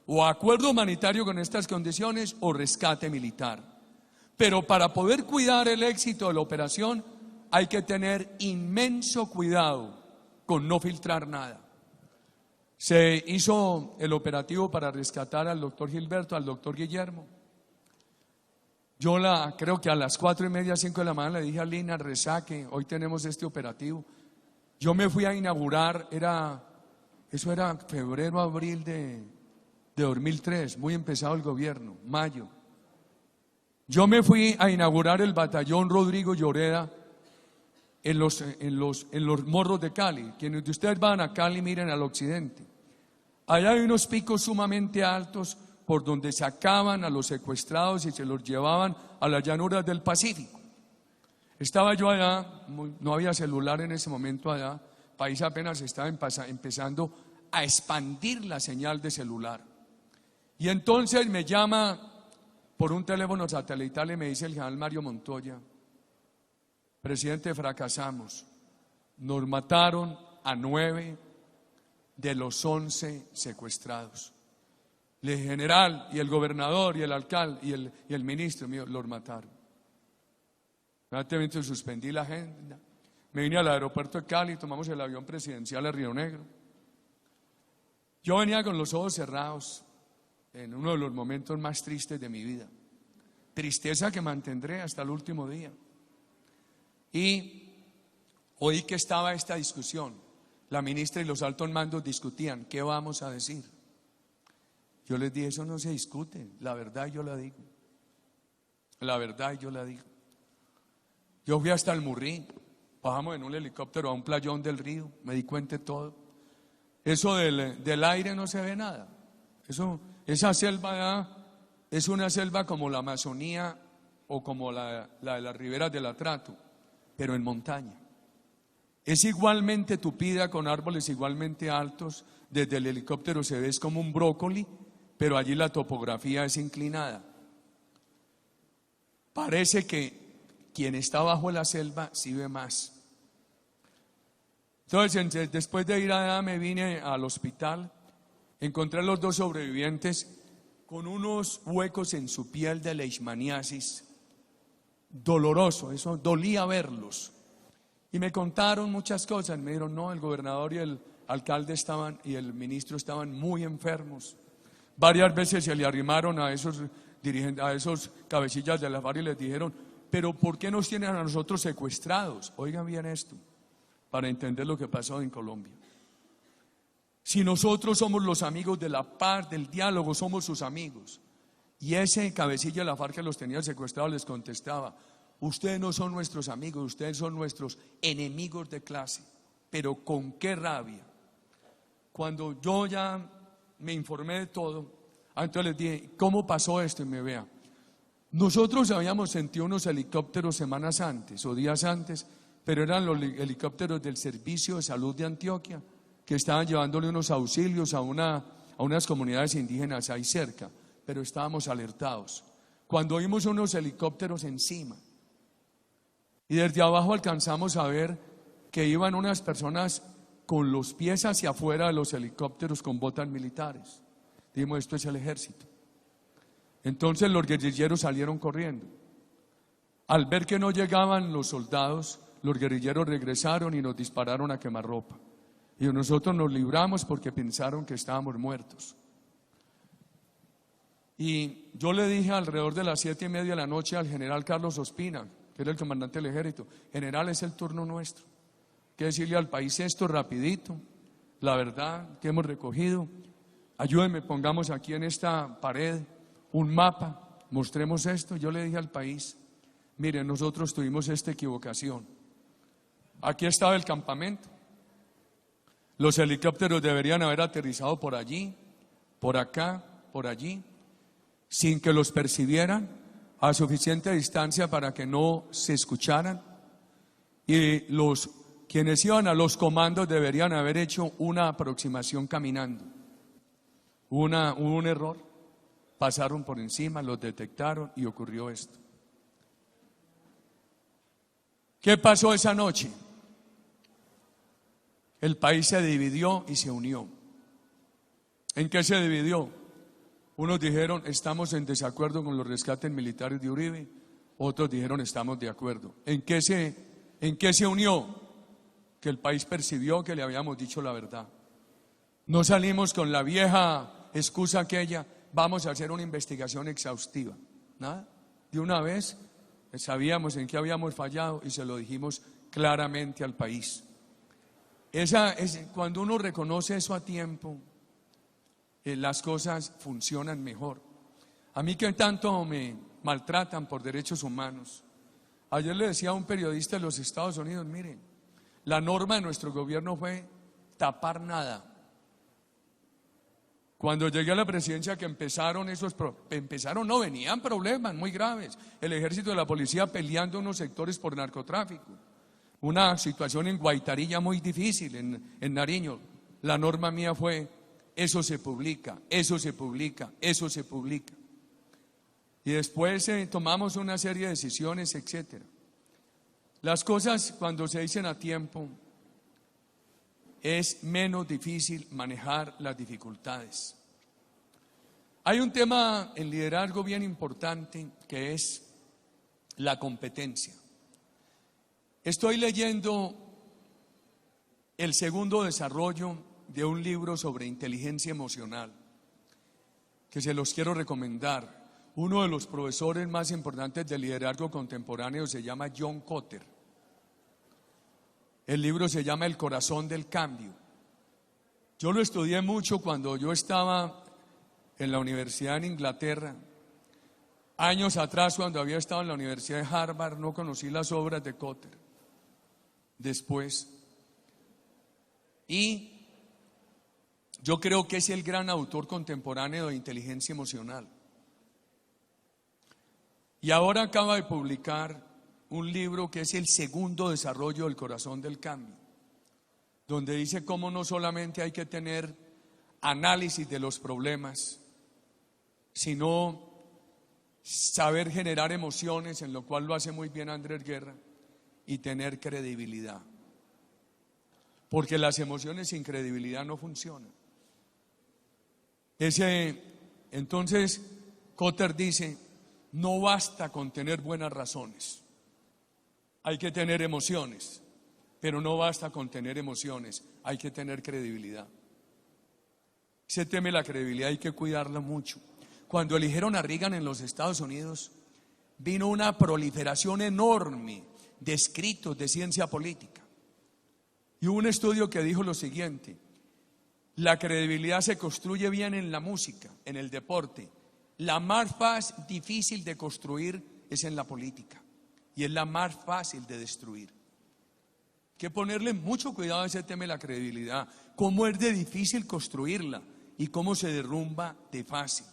O acuerdo humanitario con estas condiciones o rescate militar. Pero para poder cuidar el éxito de la operación hay que tener inmenso cuidado con no filtrar nada. Se hizo el operativo para rescatar al doctor Gilberto, al doctor Guillermo. Yo creo que a las 4:30, 5 de la mañana le dije a Lina: resaque, hoy tenemos este operativo. Yo me fui a inaugurar, eso era febrero, abril de 2003, muy empezado el gobierno, mayo. Yo me fui a inaugurar el batallón Rodrigo Lloreda en los Morros de Cali. Quienes de ustedes van a Cali, miren al occidente. Allá hay unos picos sumamente altos por donde sacaban a los secuestrados y se los llevaban a las llanuras del Pacífico. Estaba yo allá, no había celular en ese momento allá, el país apenas estaba empezando a expandir la señal de celular. Y entonces me llama por un teléfono satelital y me dice el general Mario Montoya: presidente, fracasamos, nos mataron a 9 de los 11 secuestrados. El general y el gobernador y el alcalde y el ministro mío los mataron. Inmediatamente suspendí la agenda, me vine al aeropuerto de Cali, tomamos el avión presidencial a Río Negro. Yo venía con los ojos cerrados en uno de los momentos más tristes de mi vida, tristeza que mantendré hasta el último día. Y oí que estaba esta discusión, la ministra y los altos mandos discutían, ¿qué vamos a decir? Yo les dije: eso no se discute, la verdad yo la digo, la verdad yo la digo. Yo fui hasta el Murrí, bajamos en un helicóptero a un playón del río, me di cuenta de todo. Eso del aire no se ve nada. Esa selva es una selva como la Amazonía o como la de las riberas del Atrato, pero en montaña. Es igualmente tupida, con árboles igualmente altos. Desde el helicóptero se ve como un brócoli, pero allí la topografía es inclinada. Parece que quien está bajo la selva sí ve más. Entonces, después de ir allá, me vine al hospital. Encontré a los 2 sobrevivientes con unos huecos en su piel de leishmaniasis doloroso, eso dolía verlos. Y me contaron muchas cosas, me dijeron, no, el gobernador y el alcalde estaban y el ministro estaban muy enfermos. Varias veces se le arrimaron a esos dirigentes, a esos cabecillas de la FARC y les dijeron, pero ¿por qué nos tienen a nosotros secuestrados? Oigan bien esto, para entender lo que pasó en Colombia. Si nosotros somos los amigos de la paz, del diálogo, somos sus amigos. Y ese cabecilla de la FARC que los tenía secuestrados les contestaba, ustedes no son nuestros amigos, ustedes son nuestros enemigos de clase. Pero con qué rabia. Cuando yo ya me informé de todo, entonces les dije, ¿cómo pasó esto? Y me vea, nosotros habíamos sentido unos helicópteros semanas antes o días antes, pero eran los helicópteros del Servicio de Salud de Antioquia, que estaban llevándole unos auxilios a unas comunidades indígenas ahí cerca, pero estábamos alertados. Cuando vimos unos helicópteros encima, y desde abajo alcanzamos a ver que iban unas personas con los pies hacia afuera de los helicópteros con botas militares. Dijimos, esto es el ejército. Entonces los guerrilleros salieron corriendo. Al ver que no llegaban los soldados, los guerrilleros regresaron y nos dispararon a quemarropa. Y nosotros nos libramos porque pensaron que estábamos muertos. Y yo le dije alrededor de las 7:30 de la noche al general Carlos Ospina, que era el comandante del ejército, general, es el turno nuestro. Hay que decirle al país esto rapidito, la verdad que hemos recogido. Ayúdenme, pongamos aquí en esta pared un mapa, mostremos esto. Yo le dije al país, miren, nosotros tuvimos esta equivocación. Aquí estaba el campamento. Los helicópteros deberían haber aterrizado por allí, por acá, por allí, sin que los percibieran a suficiente distancia para que no se escucharan. Y quienes iban a los comandos deberían haber hecho una aproximación caminando. Hubo un error, pasaron por encima, los detectaron y ocurrió esto. ¿Qué pasó esa noche? El país se dividió y se unió. ¿En qué se dividió? Unos dijeron, estamos en desacuerdo con los rescates militares de Uribe. Otros dijeron, estamos de acuerdo. ¿En qué se unió? Que el país percibió que le habíamos dicho la verdad. No salimos con la vieja excusa aquella, vamos a hacer una investigación exhaustiva. Nada, de una vez sabíamos en qué habíamos fallado y se lo dijimos claramente al país. Cuando uno reconoce eso a tiempo, las cosas funcionan mejor. A mí que tanto me maltratan por derechos humanos, ayer le decía a un periodista de los Estados Unidos, miren, la norma de nuestro gobierno fue tapar nada. Cuando llegué a la presidencia que venían problemas muy graves, el ejército y la policía peleando en unos sectores por narcotráfico, una situación en Guaitarilla muy difícil, en Nariño. La norma mía fue, eso se publica, eso se publica, eso se publica. Y después tomamos una serie de decisiones, etcétera. Las cosas cuando se dicen a tiempo, es menos difícil manejar las dificultades. Hay un tema en liderazgo bien importante que es la competencia. Estoy leyendo el segundo desarrollo de un libro sobre inteligencia emocional que se los quiero recomendar. Uno de los profesores más importantes de liderazgo contemporáneo se llama John Kotter. El libro se llama El corazón del cambio. Yo lo estudié mucho cuando yo estaba en la universidad en Inglaterra. Años atrás, cuando había estado en la Universidad de Harvard, no conocí las obras de Kotter. Después. Y yo creo que es el gran autor contemporáneo de inteligencia emocional. Y ahora acaba de publicar un libro que es el segundo desarrollo del corazón del cambio, donde dice cómo no solamente hay que tener análisis de los problemas, sino saber generar emociones, en lo cual lo hace muy bien Andrés Guerra, y tener credibilidad. Porque las emociones sin credibilidad no funcionan. Entonces, Kotter dice, no basta con tener buenas razones. Hay que tener emociones, pero no basta con tener emociones, hay que tener credibilidad. Ese tema de la credibilidad hay que cuidarla mucho. Cuando eligieron a Reagan en los Estados Unidos, vino una proliferación enorme de escritos de ciencia política. Y hubo un estudio que dijo lo siguiente: la credibilidad se construye bien en la música, en el deporte. La más difícil de construir es en la política y es la más fácil de destruir. Hay que ponerle mucho cuidado a ese tema de la credibilidad, cómo es de difícil construirla y cómo se derrumba de fácil.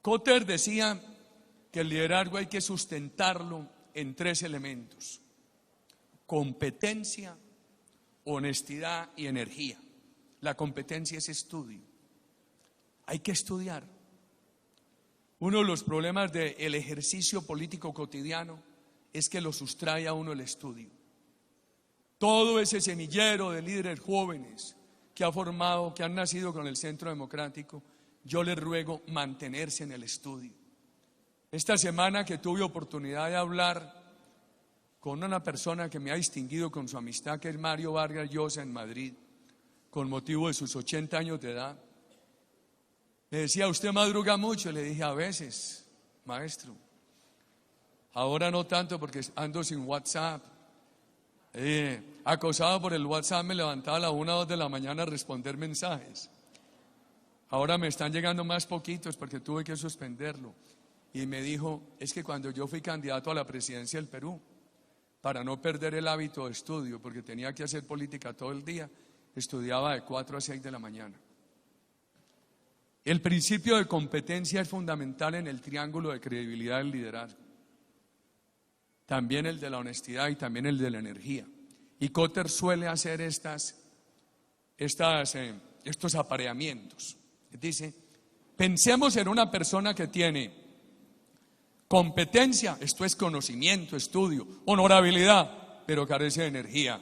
Kotter decía que el liderazgo hay que sustentarlo en 3 elementos: competencia, honestidad y energía. La competencia es estudio. Hay que estudiar. Uno de los problemas del ejercicio político cotidiano es que lo sustrae a uno el estudio. Todo ese semillero de líderes jóvenes que ha formado, que han nacido con el Centro Democrático, yo les ruego mantenerse en el estudio. Esta semana que tuve oportunidad de hablar con una persona que me ha distinguido con su amistad, que es Mario Vargas Llosa en Madrid, con motivo de sus 80 años de edad, me decía: ¿usted madruga mucho? Le dije: a veces, maestro. Ahora no tanto porque ando sin WhatsApp. Acosado por el WhatsApp me levantaba a la 1 o 2 de la mañana a responder mensajes. Ahora me están llegando más poquitos porque tuve que suspenderlo. Y me dijo: es que cuando yo fui candidato a la presidencia del Perú, para no perder el hábito de estudio, porque tenía que hacer política todo el día, estudiaba de 4 a 6 de la mañana. El principio de competencia es fundamental en el triángulo de credibilidad del liderazgo. También el de la honestidad y también el de la energía. Y Kotter suele hacer estos apareamientos. Dice: pensemos en una persona que tiene competencia, esto es conocimiento, estudio, honorabilidad, pero carece de energía.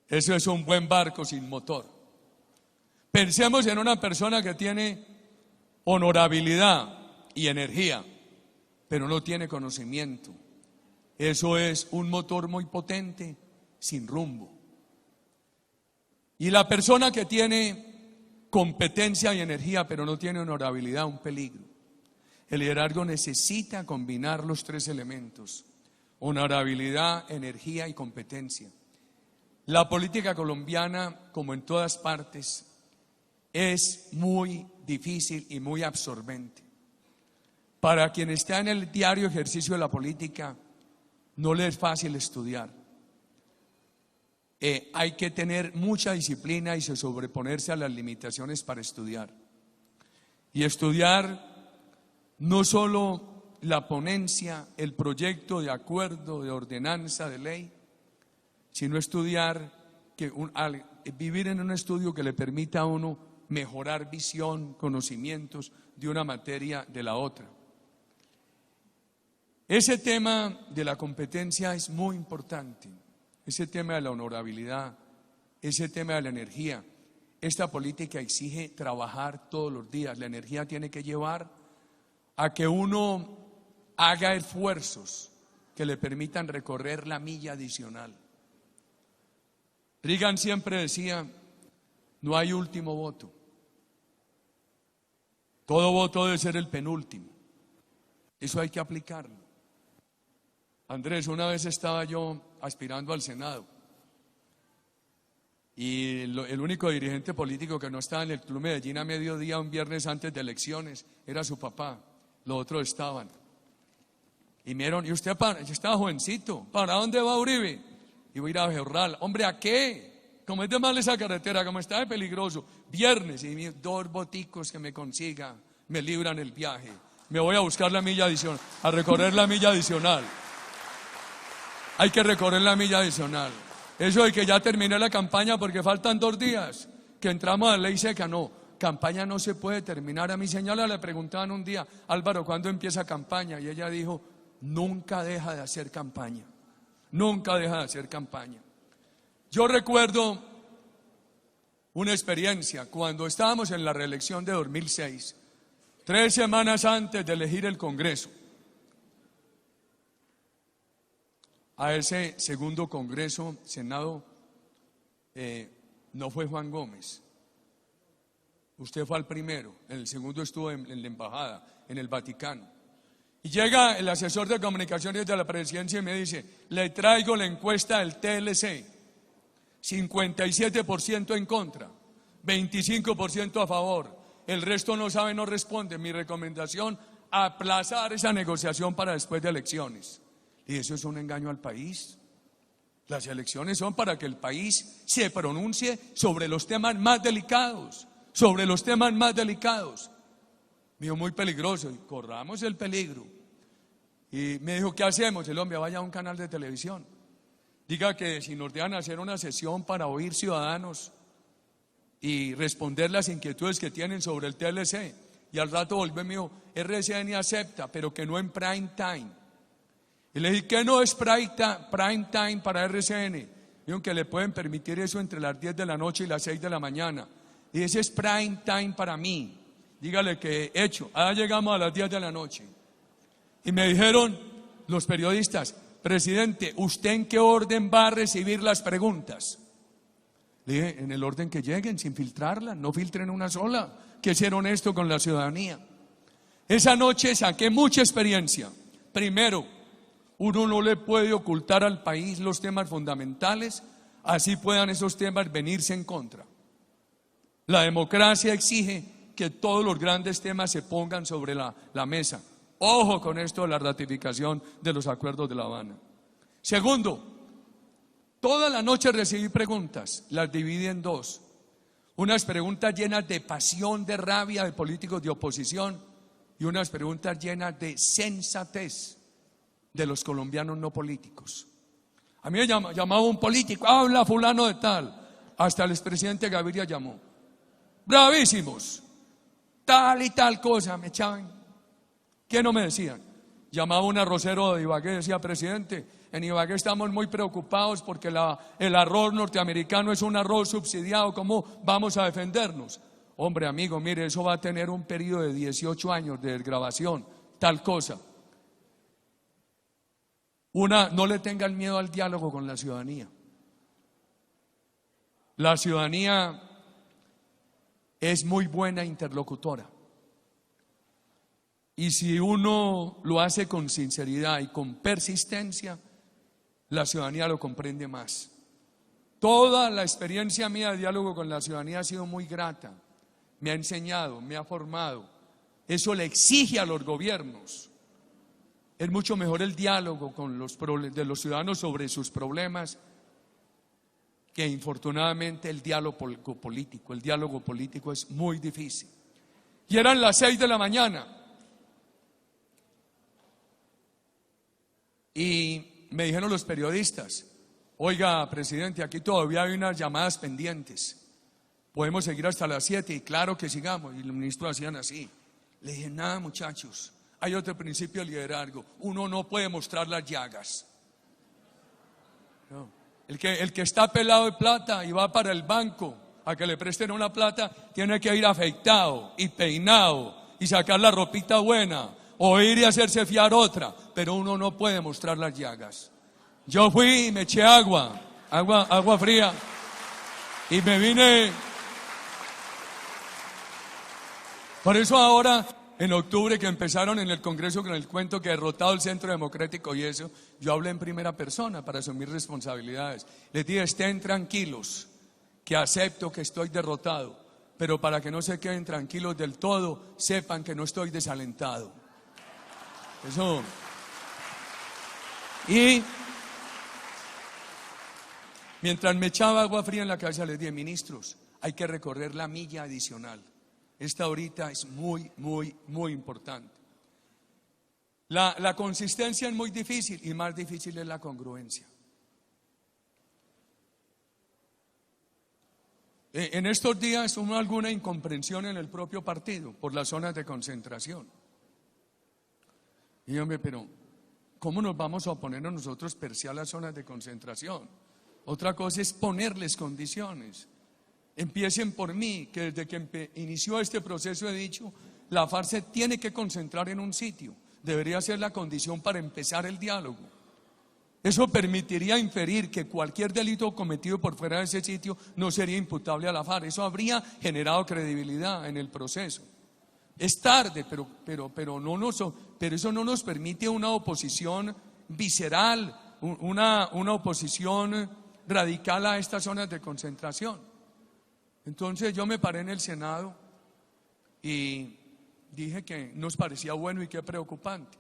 Eso es un buen barco sin motor. Pensemos en una persona que tiene honorabilidad y energía, pero no tiene conocimiento. Eso es un motor muy potente sin rumbo. Y la persona que tiene competencia y energía, pero no tiene honorabilidad, un peligro. El liderazgo necesita combinar los 3 elementos: honorabilidad, energía y competencia. La política colombiana, como en todas partes, es muy difícil y muy absorbente. Para quien está en el diario ejercicio de la política, no le es fácil estudiar. Hay que tener mucha disciplina y sobreponerse a las limitaciones para estudiar. Y estudiar no solo la ponencia, el proyecto de acuerdo, de ordenanza, de ley, sino estudiar, vivir en un estudio que le permita a uno mejorar visión, conocimientos de una materia de la otra. Ese tema de la competencia es muy importante, ese tema de la honorabilidad, ese tema de la energía. Esta política exige trabajar todos los días. La energía tiene que llevar a que uno haga esfuerzos que le permitan recorrer la milla adicional. Reagan siempre decía: no hay último voto. Todo voto debe ser el penúltimo. Eso hay que aplicarlo. Andrés, una vez estaba yo aspirando al Senado y el único dirigente político que no estaba en el Club Medellín a mediodía un viernes antes de elecciones era su papá. Los otros estaban. Y me dijeron: ¿y usted para? Yo estaba jovencito. ¿Para dónde va Uribe? Y voy a ir a Bejorral. Hombre, ¿a qué? Como es de mal esa carretera, como está de peligroso. Viernes, y 2 boticos que me consiga me libran el viaje. Me voy a buscar la milla adicional, a recorrer la milla adicional. Hay que recorrer la milla adicional. Eso de que ya terminé la campaña porque faltan 2 días, que entramos a la ley seca, no. Campaña no se puede terminar. A mi señora le preguntaban un día: Álvaro, ¿cuándo empieza campaña? Y ella dijo: nunca deja de hacer campaña. Nunca deja de hacer campaña. Yo recuerdo una experiencia cuando estábamos en la reelección de 2006, 3 semanas antes de elegir el Congreso. a ese segundo Congreso, Senado, no fue Juan Gómez. Usted fue al primero, en el segundo estuvo en la embajada, en el Vaticano. Y llega el asesor de comunicaciones de la presidencia y me dice: le traigo la encuesta del TLC, 57% en contra, 25% a favor, el resto no sabe, no responde. Mi recomendación, aplazar esa negociación para después de elecciones. Y eso es un engaño al país. Las elecciones son para que el país se pronuncie sobre los temas más delicados, sobre los temas más delicados. Me dijo: muy peligroso, y corramos el peligro. Y me dijo: ¿qué hacemos? El hombre, vaya a un canal de televisión, diga que si nos dejan hacer una sesión para oír ciudadanos y responder las inquietudes que tienen sobre el TLC, y al rato volvió y me dijo: RCN acepta, pero que no en prime time. Y le dije: ¿qué no es prime time para RCN? Dijeron que le pueden permitir eso entre las 10 de la noche y las 6 de la mañana. Y ese es prime time para mí. Dígale que he hecho. Ahora llegamos a las 10 de la noche. Y me dijeron los periodistas: presidente, ¿usted en qué orden va a recibir las preguntas? Le dije: en el orden que lleguen, sin filtrarlas, no filtren una sola, que ser honesto con la ciudadanía. Esa noche saqué mucha experiencia. Primero, uno no le puede ocultar al país los temas fundamentales, así puedan esos temas venirse en contra. La democracia exige que todos los grandes temas se pongan sobre la mesa. Ojo con esto de la ratificación de los acuerdos de La Habana. Segundo, toda la noche recibí preguntas, las dividí en dos. Unas preguntas llenas de pasión, de rabia de políticos de oposición, y unas preguntas llenas de sensatez de los colombianos no políticos. A mí me llamaba un político: habla fulano de tal. Hasta el expresidente Gaviria llamó. Bravísimos, tal y tal cosa me echaban. ¿Qué no me decían? Llamaba un arrocero de Ibagué, decía: presidente, en Ibagué estamos muy preocupados porque el arroz norteamericano es un arroz subsidiado, ¿cómo vamos a defendernos? Hombre, amigo, mire, eso va a tener un periodo de 18 años de desgravación, tal cosa. No le tengan miedo al diálogo con la ciudadanía. La ciudadanía es muy buena interlocutora. Y si uno lo hace con sinceridad y con persistencia, la ciudadanía lo comprende más. Toda la experiencia mía de diálogo con la ciudadanía ha sido muy grata. Me ha enseñado, me ha formado. Eso le exige a los gobiernos. Es mucho mejor el diálogo con de los ciudadanos sobre sus problemas que, infortunadamente, el diálogo político. El diálogo político es muy difícil. Y eran las 6 de la mañana. Y me dijeron los periodistas: oiga, presidente, aquí todavía hay unas llamadas pendientes. ¿Podemos seguir hasta las 7? Y claro que sigamos. Y los ministros hacían así. Le dije: nada, muchachos, hay otro principio de liderazgo. Uno no puede mostrar las llagas. No. El que está pelado de plata y va para el banco a que le presten una plata, tiene que ir afeitado y peinado y sacar la ropita buena, o ir y hacerse fiar otra, pero uno no puede mostrar las llagas. Yo fui y me eché agua fría, y me vine. Por eso ahora, en octubre, que empezaron en el Congreso con el cuento que derrotado el Centro Democrático y eso, yo hablé en primera persona para asumir responsabilidades. Les dije: estén tranquilos, que acepto que estoy derrotado, pero para que no se queden tranquilos del todo, sepan que no estoy desalentado. Eso. Y mientras me echaba agua fría en la cabeza, les dije: ministros, hay que recorrer la milla adicional. Esta ahorita es muy, muy, muy importante. La consistencia es muy difícil, y más difícil es la congruencia. En estos días hubo alguna incomprensión en el propio partido por las zonas de concentración. Y hombre, pero ¿cómo nos vamos a oponer a nosotros per se a las zonas de concentración? Otra cosa es ponerles condiciones. Empiecen por mí, que desde que inició este proceso he dicho: la FARC se tiene que concentrar en un sitio. Debería ser la condición para empezar el diálogo. Eso permitiría inferir que cualquier delito cometido por fuera de ese sitio no sería imputable a la FARC. Eso habría generado credibilidad en el proceso. Es tarde, pero eso no nos permite una oposición visceral, una oposición radical a estas zonas de concentración. Entonces yo me paré en el Senado y dije que nos parecía bueno y que preocupante.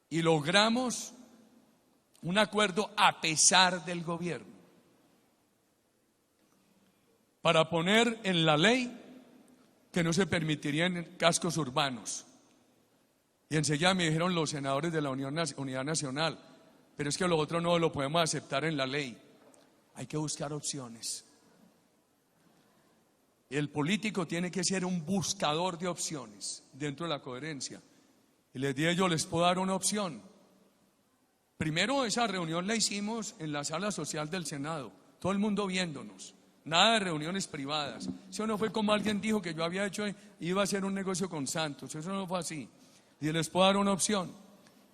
Y logramos un acuerdo a pesar del gobierno para poner en la ley que no se permitirían cascos urbanos. Y enseguida me dijeron los senadores de la Unidad Nacional, pero es que lo otro no lo podemos aceptar en la ley. Hay que buscar opciones. El político tiene que ser un buscador de opciones dentro de la coherencia. Y les dije, yo les puedo dar una opción. Primero, esa reunión la hicimos en la sala social del Senado, todo el mundo viéndonos, nada de reuniones privadas. Eso no fue como alguien dijo que yo había hecho, iba a hacer un negocio con Santos, eso no fue así. Y les puedo dar una opción,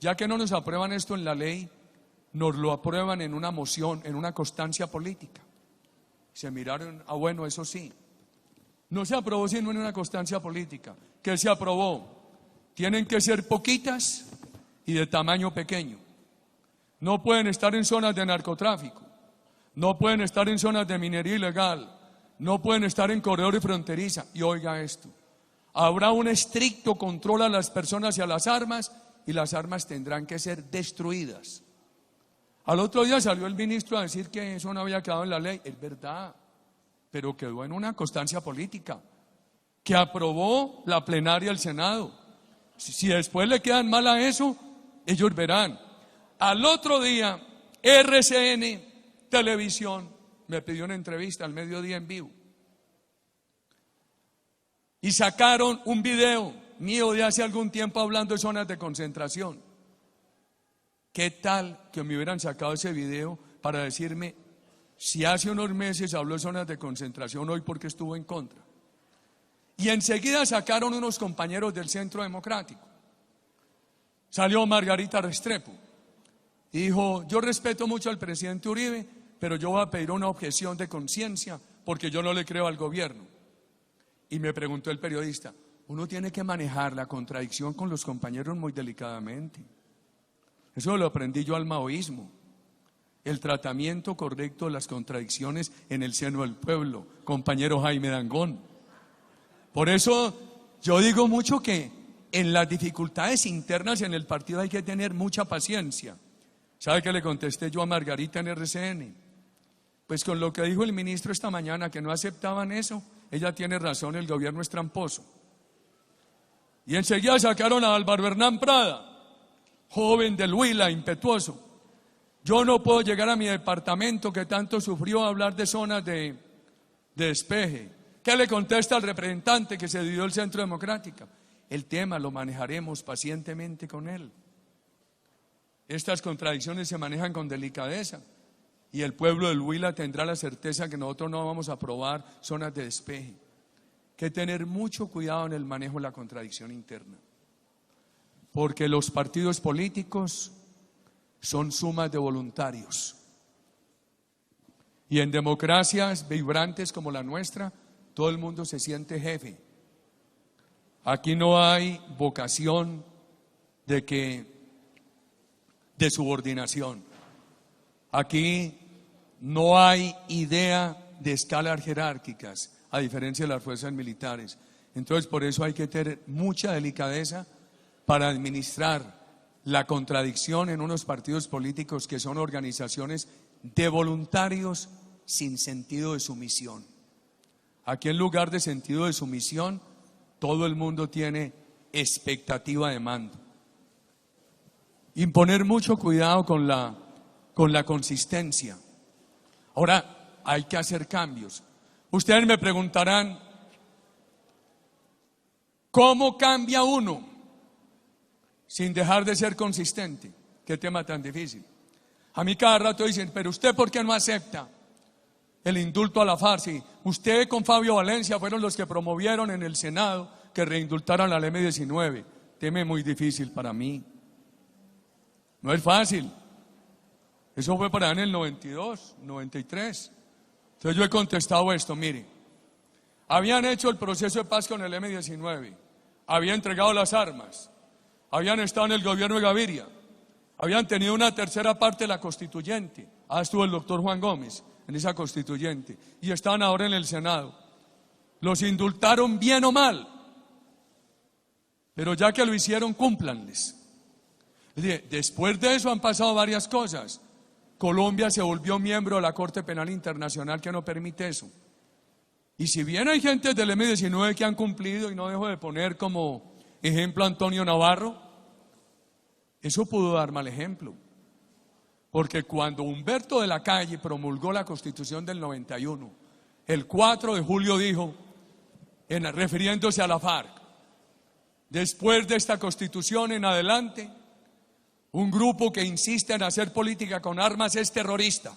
ya que no nos aprueban esto en la ley, nos lo aprueban en una moción, en una constancia política. Se miraron, bueno, eso sí. No se aprobó sino en una constancia política. ¿Qué se aprobó? Tienen que ser poquitas y de tamaño pequeño. No pueden estar en zonas de narcotráfico, no pueden estar en zonas de minería ilegal, no pueden estar en corredores fronterizos. Y oiga esto, habrá un estricto control a las personas y a las armas, y las armas tendrán que ser destruidas. Al otro día salió el ministro a decir que eso no había quedado en la ley. Es verdad, pero quedó en una constancia política que aprobó la plenaria del Senado. Si después le quedan mal a eso, ellos verán. Al otro día, RCN Televisión me pidió una entrevista al mediodía en vivo. Y sacaron un video mío de hace algún tiempo hablando de zonas de concentración. ¿Qué tal que me hubieran sacado ese video para decirme, si hace unos meses habló de zonas de concentración, hoy porque estuvo en contra? Y enseguida sacaron unos compañeros del Centro Democrático. Salió Margarita Restrepo y dijo, yo respeto mucho al presidente Uribe, pero yo voy a pedir una objeción de conciencia porque yo no le creo al gobierno. Y me preguntó el periodista, uno tiene que manejar la contradicción con los compañeros muy delicadamente. Eso lo aprendí yo al maoísmo. El tratamiento correcto de las contradicciones en el seno del pueblo, compañero Jaime Dangond. Por eso yo digo mucho que en las dificultades internas en el partido hay que tener mucha paciencia. ¿Sabe qué le contesté yo a Margarita en RCN? Pues con lo que dijo el ministro esta mañana, que no aceptaban eso, ella tiene razón, el gobierno es tramposo. Y enseguida sacaron a Álvaro Hernán Prada, joven del Huila, impetuoso. Yo no puedo llegar a mi departamento que tanto sufrió hablar de zonas de despeje. ¿Qué le contesta al representante que se dio el Centro Democrático? El tema lo manejaremos pacientemente con él. Estas contradicciones se manejan con delicadeza y el pueblo del Huila tendrá la certeza que nosotros no vamos a aprobar zonas de despeje. Hay que tener mucho cuidado en el manejo de la contradicción interna, porque los partidos políticos son sumas de voluntarios. Y en democracias vibrantes como la nuestra, todo el mundo se siente jefe. Aquí no hay vocación de subordinación. Aquí no hay idea de escalas jerárquicas, a diferencia de las fuerzas militares. Entonces, por eso hay que tener mucha delicadeza para administrar la contradicción en unos partidos políticos que son organizaciones de voluntarios sin sentido de sumisión. Aquí, en lugar de sentido de sumisión, todo el mundo tiene expectativa de mando. Imponer mucho cuidado con la consistencia. Ahora, hay que hacer cambios. Ustedes me preguntarán, ¿cómo cambia uno sin dejar de ser consistente? Qué tema tan difícil. A mí cada rato dicen, pero usted ¿por qué no acepta el indulto a la FARC? Sí, usted con Fabio Valencia fueron los que promovieron en el Senado que reindultaran la M-19. Tema muy difícil para mí. No es fácil. Eso fue para en el 92, 93. Entonces yo he contestado esto, mire, habían hecho el proceso de paz con el M-19, habían entregado las armas, habían estado en el gobierno de Gaviria, habían tenido una tercera parte de la constituyente, estuvo el doctor Juan Gómez en esa constituyente, y estaban ahora en el Senado. Los indultaron bien o mal, pero ya que lo hicieron, cúmplanles. Después de eso han pasado varias cosas. Colombia se volvió miembro de la Corte Penal Internacional, que no permite eso. Y si bien hay gente del M-19 que han cumplido, y no dejo de poner como ejemplo a Antonio Navarro, eso pudo dar mal ejemplo. Porque cuando Humberto de la Calle promulgó la Constitución del 91, el 4 de julio dijo, refiriéndose a la FARC, después de esta Constitución en adelante, un grupo que insiste en hacer política con armas es terrorista.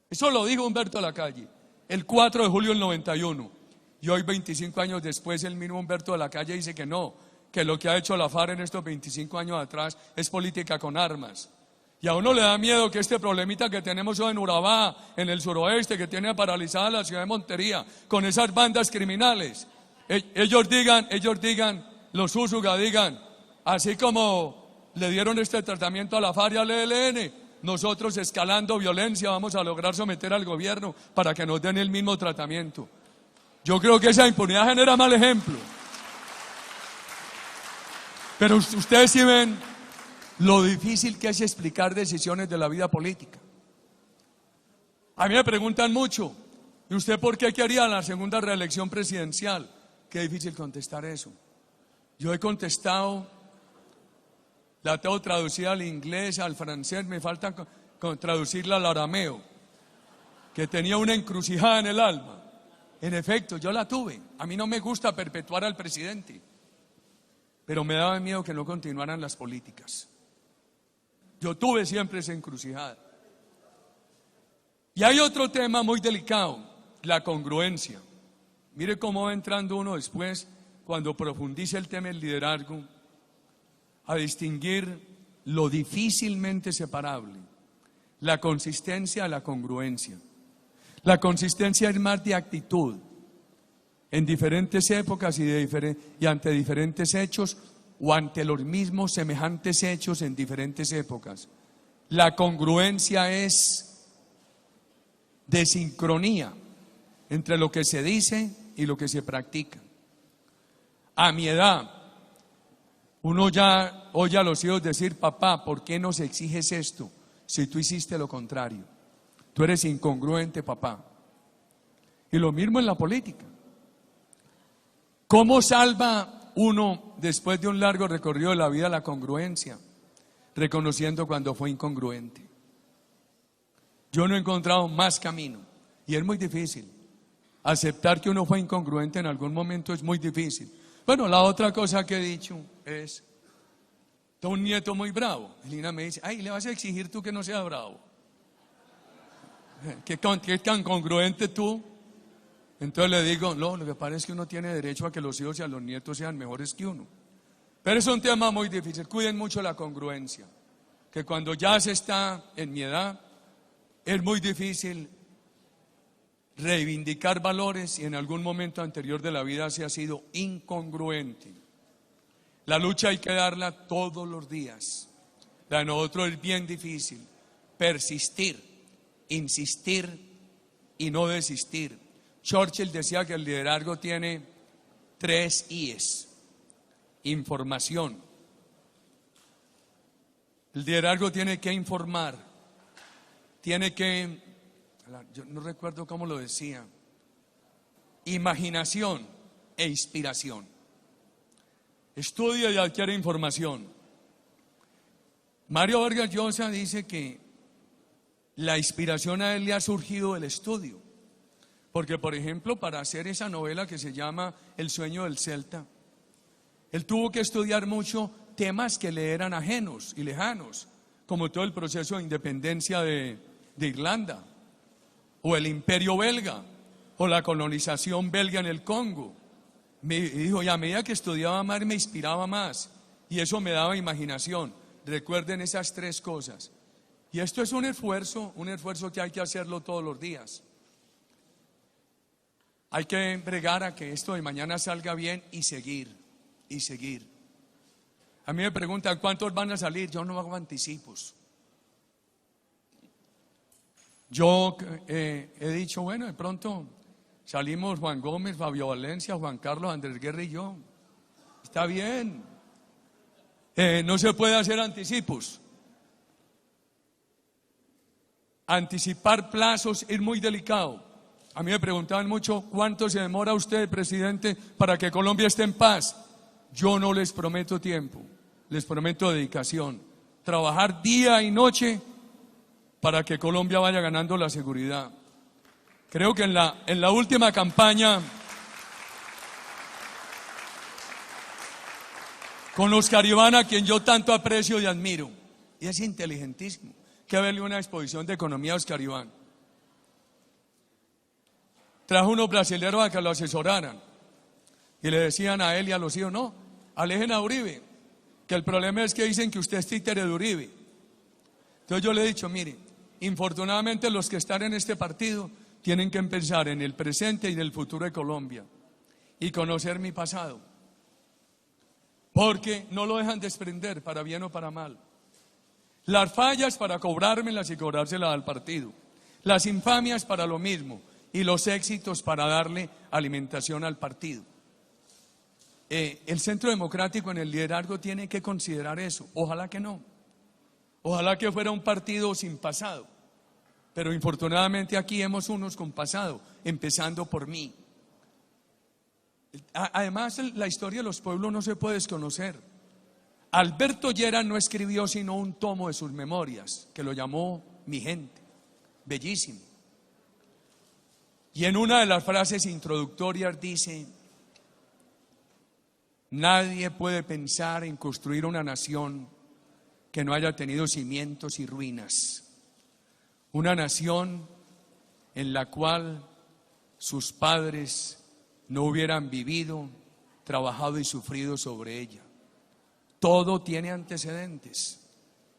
Eso lo dijo Humberto de la Calle, el 4 de julio del 91. Y hoy, 25 años después, el mismo Humberto de la Calle dice que no, que lo que ha hecho la FARC en estos 25 años atrás es política con armas. Y a uno le da miedo que este problemita que tenemos hoy en Urabá, en el suroeste, que tiene paralizada la ciudad de Montería, con esas bandas criminales, ellos digan, los Úsuga digan, así como le dieron este tratamiento a la FARC y al ELN, nosotros escalando violencia vamos a lograr someter al gobierno para que nos den el mismo tratamiento. Yo creo que esa impunidad genera mal ejemplo. Pero ustedes sí ven lo difícil que es explicar decisiones de la vida política. A mí me preguntan mucho, ¿y usted por qué quería la segunda reelección presidencial? Qué difícil contestar eso. Yo he contestado, la tengo traducida al inglés, al francés, me falta traducirla al arameo, que tenía una encrucijada en el alma. En efecto, yo la tuve. A mí no me gusta perpetuar al presidente, pero me daba miedo que no continuaran las políticas. Yo tuve siempre esa encrucijada. Y hay otro tema muy delicado, la congruencia. Mire cómo va entrando uno después, cuando profundice el tema del liderazgo, a distinguir lo difícilmente separable, la consistencia a la congruencia. La consistencia es más de actitud, en diferentes épocas y ante diferentes hechos, o ante los mismos semejantes hechos en diferentes épocas. La congruencia es de sincronía entre lo que se dice y lo que se practica. A mi edad, uno ya oye a los hijos decir, papá, ¿por qué nos exiges esto si tú hiciste lo contrario? Tú eres incongruente, papá. Y lo mismo en la política. ¿Cómo salva uno, después de un largo recorrido de la vida, la congruencia? Reconociendo cuando fue incongruente. Yo no he encontrado más camino, y es muy difícil. Aceptar que uno fue incongruente en algún momento es muy difícil. Bueno, la otra cosa que he dicho es, tengo un nieto muy bravo. Elina me dice, ay, ¿le vas a exigir tú que no sea bravo? ¿Qué tan congruente tú? Entonces le digo, no, lo que pasa es que uno tiene derecho a que los hijos y a los nietos sean mejores que uno. Pero es un tema muy difícil. Cuiden mucho la congruencia, que cuando ya se está en mi edad, es muy difícil reivindicar valores y en algún momento anterior de la vida se ha sido incongruente. La lucha hay que darla todos los días. La de nosotros es bien difícil. Persistir, insistir y no desistir. Churchill decía que el liderazgo tiene 3 I's. Información. El liderazgo tiene que informar. Tiene que, yo no recuerdo cómo lo decía, imaginación e inspiración. Estudia y adquiere información. Mario Vargas Llosa dice que la inspiración a él le ha surgido del estudio. Porque, por ejemplo, para hacer esa novela que se llama El sueño del Celta, él tuvo que estudiar mucho temas que le eran ajenos y lejanos, como todo el proceso de independencia de Irlanda, o el imperio belga, o la colonización belga en el Congo. Me dijo, y a medida que estudiaba más, me inspiraba más, y eso me daba imaginación. Recuerden esas 3 cosas: Y esto es un esfuerzo que hay que hacerlo todos los días. Hay que bregar a que esto de mañana salga bien y seguir, y seguir. A mí me preguntan cuántos van a salir, yo no hago anticipos. Yo he dicho, bueno, de pronto salimos Juan Gómez, Fabio Valencia, Juan Carlos, Andrés Guerra y yo. Está bien. No se puede hacer anticipos. Anticipar plazos es muy delicado. A mí me preguntaban mucho, ¿cuánto se demora usted, presidente, para que Colombia esté en paz? Yo no les prometo tiempo, les prometo dedicación. Trabajar día y noche para que Colombia vaya ganando la seguridad. Creo que en la última campaña, con Oscar Iván, a quien yo tanto aprecio y admiro, y es inteligentísimo, que verle una exposición de economía a Oscar Iván. Trajo unos brasileños a que lo asesoraran y le decían a él y a los hijos, no, alejen a Uribe, que el problema es que dicen que usted es títere de Uribe. Entonces yo le he dicho, mire, infortunadamente los que están en este partido tienen que pensar en el presente y en el futuro de Colombia y conocer mi pasado, porque no lo dejan desprender para bien o para mal. Las fallas para cobrármelas y cobrárselas al partido, las infamias para lo mismo y los éxitos para darle alimentación al partido. El Centro Democrático en el liderazgo tiene que considerar eso. Ojalá que no. Ojalá que fuera un partido sin pasado. Pero infortunadamente aquí hemos unos con pasado, empezando por mí. Además, la historia de los pueblos no se puede desconocer. Alberto Lleras no escribió sino un tomo de sus memorias, que lo llamó Mi Gente. Bellísimo. Y en una de las frases introductorias dice: nadie puede pensar en construir una nación que no haya tenido cimientos y ruinas. Una nación en la cual sus padres no hubieran vivido, trabajado y sufrido sobre ella. Todo tiene antecedentes.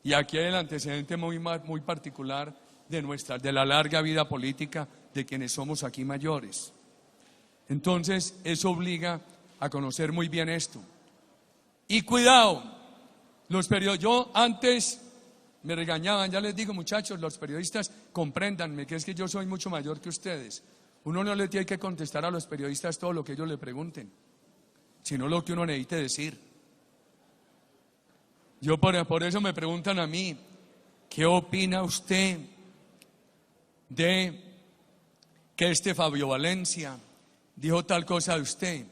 Y aquí hay el antecedente muy particular de la larga vida política de quienes somos aquí mayores. Entonces, eso obliga a conocer muy bien esto. Y cuidado, los periodistas, yo antes me regañaban, ya les digo, muchachos, los periodistas, compréndanme, que es que yo soy mucho mayor que ustedes. Uno no le tiene que contestar a los periodistas todo lo que ellos le pregunten, sino lo que uno necesite decir. Yo por eso me preguntan a mí, ¿qué opina usted de que este Fabio Valencia dijo tal cosa de usted?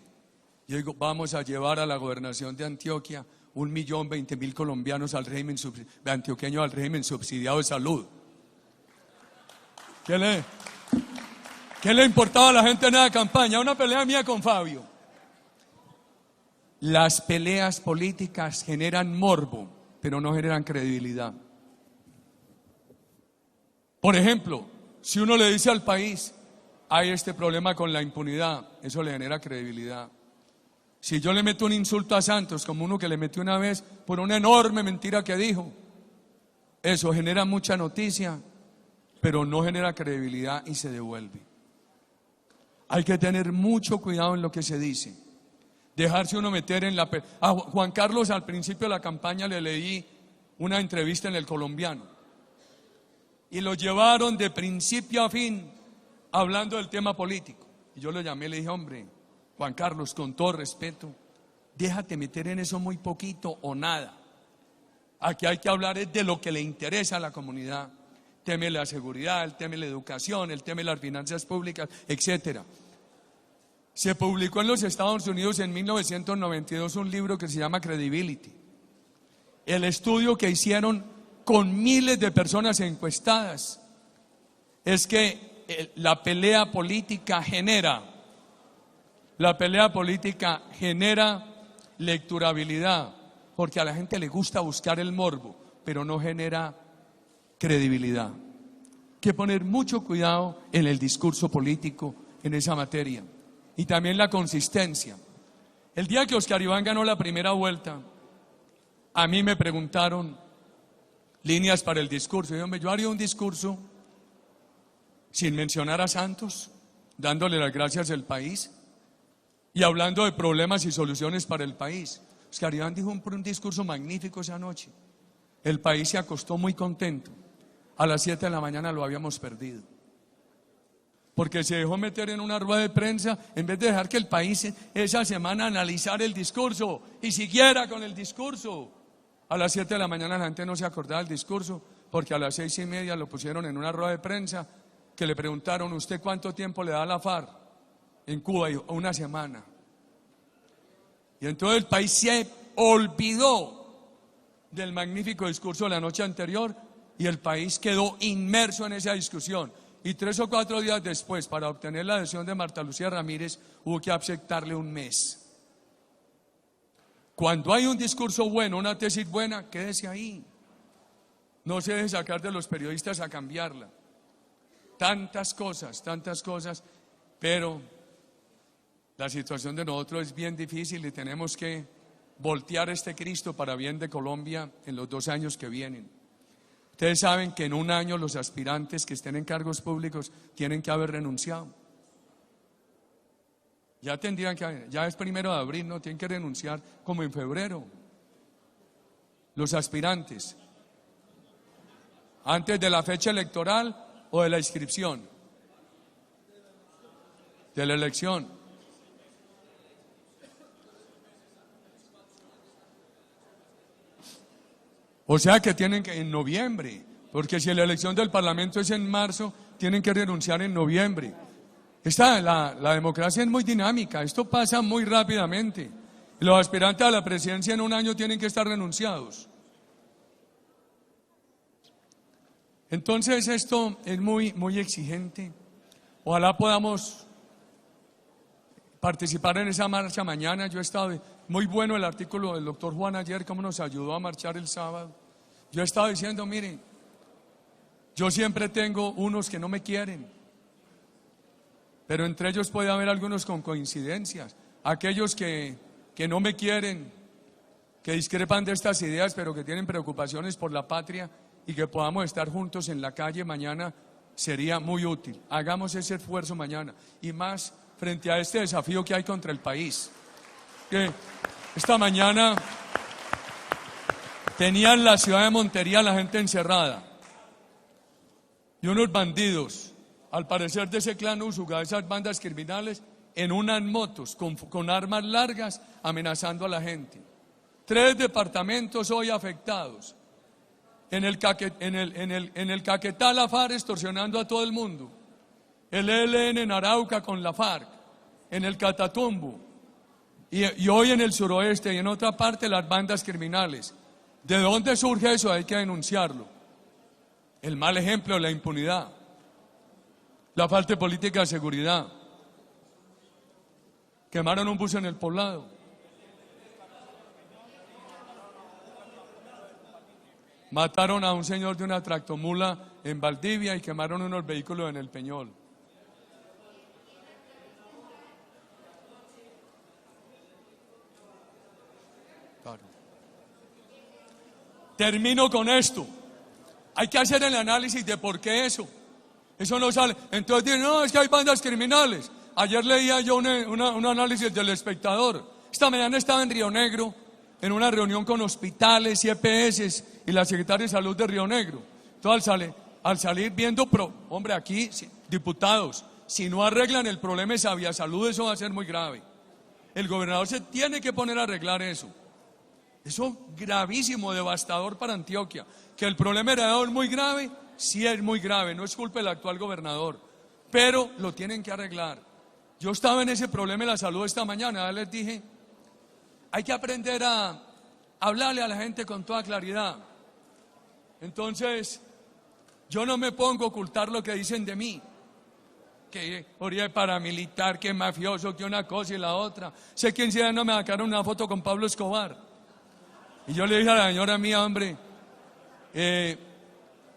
Yo digo, vamos a llevar a la gobernación de Antioquia 1.020.000 colombianos al régimen antioqueño, al régimen subsidiado de salud. ¿Qué le importaba a la gente en esa campaña? Una pelea mía con Fabio. Las peleas políticas generan morbo, pero no generan credibilidad. Por ejemplo, si uno le dice al país, hay este problema con la impunidad, eso le genera credibilidad. Si yo le meto un insulto a Santos, como uno que le metió una vez por una enorme mentira que dijo, eso genera mucha noticia, pero no genera credibilidad y se devuelve. Hay que tener mucho cuidado en lo que se dice. Dejarse uno meter en a Juan Carlos al principio de la campaña le leí una entrevista en El Colombiano y lo llevaron de principio a fin hablando del tema político. Y yo lo llamé y le dije, hombre, Juan Carlos, con todo respeto, déjate meter en eso muy poquito o nada. Aquí hay que hablar de lo que le interesa a la comunidad. El tema de la seguridad, el tema de la educación, el tema de las finanzas públicas, etcétera. Se publicó en los Estados Unidos en 1992 un libro que se llama Credibility. El estudio que hicieron con miles de personas encuestadas es que la pelea política genera lecturabilidad, porque a la gente le gusta buscar el morbo, pero no genera credibilidad. Hay que poner mucho cuidado en el discurso político en esa materia. Y también la consistencia. El día que Oscar Iván ganó la primera vuelta, a mí me preguntaron, líneas para el discurso. Y, hombre, yo haría un discurso sin mencionar a Santos, dándole las gracias al país y hablando de problemas y soluciones para el país. Oscar Iván dijo un discurso magnífico esa noche. El país se acostó muy contento. A las 7 de la mañana lo habíamos perdido. Porque se dejó meter en una rueda de prensa en vez de dejar que el país esa semana analizara el discurso y siguiera con el discurso. A las 7 de la mañana la gente no se acordaba del discurso porque a las 6:30 lo pusieron en una rueda de prensa que le preguntaron: ¿usted cuánto tiempo le da a la FARC en Cuba? Y dijo: una semana. Y entonces el país se olvidó del magnífico discurso de la noche anterior y el país quedó inmerso en esa discusión. Y 3 o 4 días después, para obtener la adhesión de Marta Lucía Ramírez, hubo que aceptarle un mes. Cuando hay un discurso bueno, una tesis buena, quédese ahí. No se deje sacar de los periodistas a cambiarla. Tantas cosas, pero la situación de nosotros es bien difícil y tenemos que voltear este Cristo para bien de Colombia en los 2 años que vienen. Ustedes saben que en un año los aspirantes que estén en cargos públicos tienen que haber renunciado. Ya tendrían que haber, ya es 1 de abril, no tienen que renunciar como en febrero. Los aspirantes, antes de la fecha electoral o de la inscripción, de la elección. O sea que tienen que en noviembre, porque si la elección del Parlamento es en marzo, tienen que renunciar en noviembre. La democracia es muy dinámica, esto pasa muy rápidamente. Los aspirantes a la presidencia en un año tienen que estar renunciados. Entonces esto es muy, muy exigente. Ojalá podamos participar en esa marcha mañana. Yo he estado, muy bueno el artículo del doctor Juan ayer, cómo nos ayudó a marchar el sábado. Yo he estado diciendo: miren, yo siempre tengo unos que no me quieren, pero entre ellos puede haber algunos con coincidencias. Aquellos que no me quieren, que discrepan de estas ideas, pero que tienen preocupaciones por la patria y que podamos estar juntos en la calle mañana, sería muy útil. Hagamos ese esfuerzo mañana y más frente a este desafío que hay contra el país. Que esta mañana tenían la ciudad de Montería la gente encerrada y unos bandidos, al parecer de ese clan Úsuga, esas bandas criminales, en unas motos con armas largas amenazando a la gente. 3 departamentos hoy afectados. En el Caquetá la FARC extorsionando a todo el mundo. El ELN en Arauca con la FARC. En el Catatumbo. Y hoy en el suroeste y en otra parte las bandas criminales. ¿De dónde surge eso? Hay que denunciarlo. El mal ejemplo de la impunidad. La falta de política de seguridad. Quemaron un bus en el Poblado. Mataron a un señor de una tractomula en Valdivia y quemaron unos vehículos en el Peñol. Claro. Termino con esto. Hay que hacer el análisis de por qué eso. Eso no sale. Entonces dicen: no, es que hay bandas criminales. Ayer leía yo un análisis del Espectador. Esta mañana estaba en Río Negro en una reunión con hospitales y EPS y la Secretaria de Salud de Río Negro. Entonces al salir viendo, hombre, aquí, diputados, si no arreglan el problema de Sabia Salud, eso va a ser muy grave. El gobernador se tiene que poner a arreglar eso. Eso gravísimo, devastador para Antioquia. Que el problema heredado es muy grave, sí es muy grave, no es culpa del actual gobernador, pero lo tienen que arreglar. Yo estaba en ese problema de la salud esta mañana, ya les dije, hay que aprender a hablarle a la gente con toda claridad. Entonces, yo no me pongo a ocultar lo que dicen de mí, que Oribe paramilitar, que mafioso, que una cosa y la otra. Sé que en Ciudad no me sacaron una foto con Pablo Escobar. Y yo le dije a la señora mía: hombre,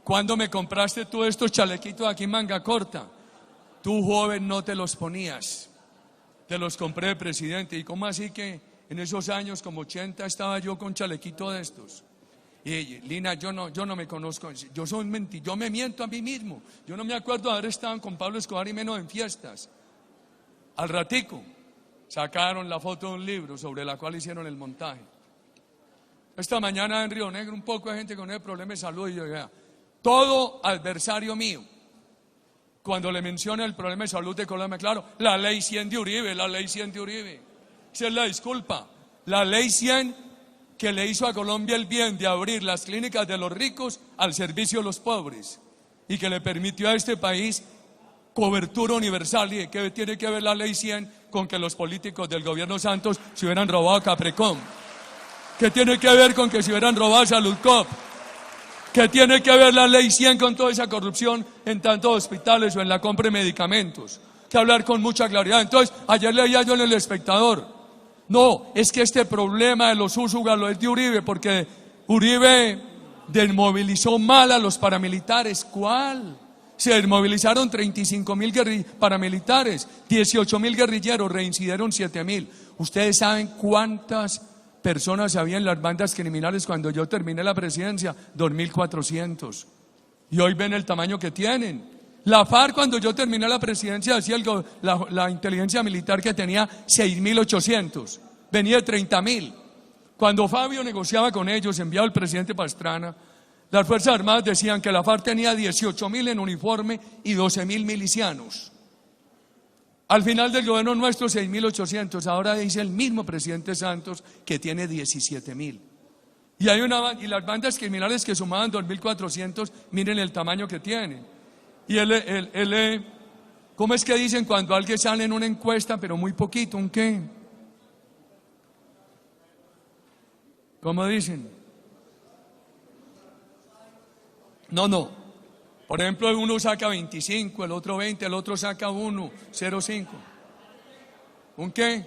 ¿cuándo me compraste tú estos chalequitos aquí manga corta? Tú, joven, no te los ponías. Te los compré de presidente. ¿Y cómo así que en esos años, como 80, estaba yo con chalequito de estos? Y Lina, yo no me conozco, yo me miento a mí mismo. Yo no me acuerdo de haber estado con Pablo Escobar y menos en fiestas. Al ratico sacaron la foto de un libro sobre la cual hicieron el montaje. Esta mañana en Río Negro un poco de gente con ese problema de salud y yo vea, todo adversario mío, cuando le menciona el problema de salud de Colombia, claro, la ley 100 de Uribe, la ley 100 de Uribe. Esa es la disculpa. La ley 100 que le hizo a Colombia el bien de abrir las clínicas de los ricos al servicio de los pobres y que le permitió a este país cobertura universal. ¿Y qué tiene que ver la ley 100 con que los políticos del gobierno Santos se hubieran robado Caprecom? ¿Qué tiene que ver con que se hubieran robado Saludcop? ¿Qué tiene que ver la ley 100 con toda esa corrupción en tantos hospitales o en la compra de medicamentos? Hay que hablar con mucha claridad. Entonces, ayer leía yo en El Espectador, no, es que este problema de los úsugas lo es de Uribe, porque Uribe desmovilizó mal a los paramilitares. ¿Cuál? Se desmovilizaron 35.000 paramilitares, 18.000 guerrilleros, reincidieron 7.000. ¿Ustedes saben cuántas personas había en las bandas criminales cuando yo terminé la presidencia? 2.400. Y hoy ven el tamaño que tienen. La FARC, cuando yo terminé la presidencia, decía la inteligencia militar que tenía 6.800. Venía de 30.000. Cuando Fabio negociaba con ellos, enviado el presidente Pastrana, las Fuerzas Armadas decían que la FARC tenía 18.000 en uniforme y 12.000 milicianos. Al final del gobierno nuestro, 6.800. Ahora dice el mismo presidente Santos que tiene 17.000. Y las bandas criminales que sumaban 2.400, miren el tamaño que tienen. Y ¿cómo es que dicen cuando alguien sale en una encuesta, pero muy poquito? ¿Un qué? ¿Cómo dicen? No. Por ejemplo, uno saca 25, el otro 20, el otro saca 1, 0,5. ¿Un qué?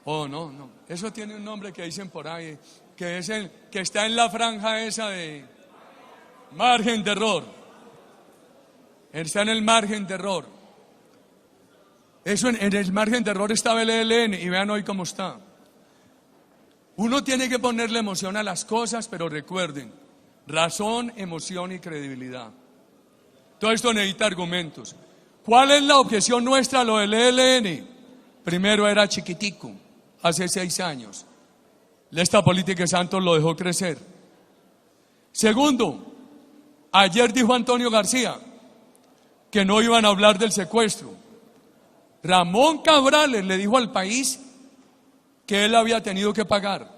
Oh, no. Eso tiene un nombre que dicen por ahí, que es el que está en la franja esa de margen de error. Está en el margen de error. Eso en el margen de error estaba el ELN y vean hoy cómo está. Uno tiene que ponerle emoción a las cosas, pero recuerden, razón, emoción y credibilidad. Todo esto necesita argumentos. ¿Cuál es la objeción nuestra a lo del ELN? Primero, era chiquitico, hace 6 años. Esta política de Santos lo dejó crecer. Segundo, ayer dijo Antonio García que no iban a hablar del secuestro. Ramón Cabrales le dijo al país que él había tenido que pagar.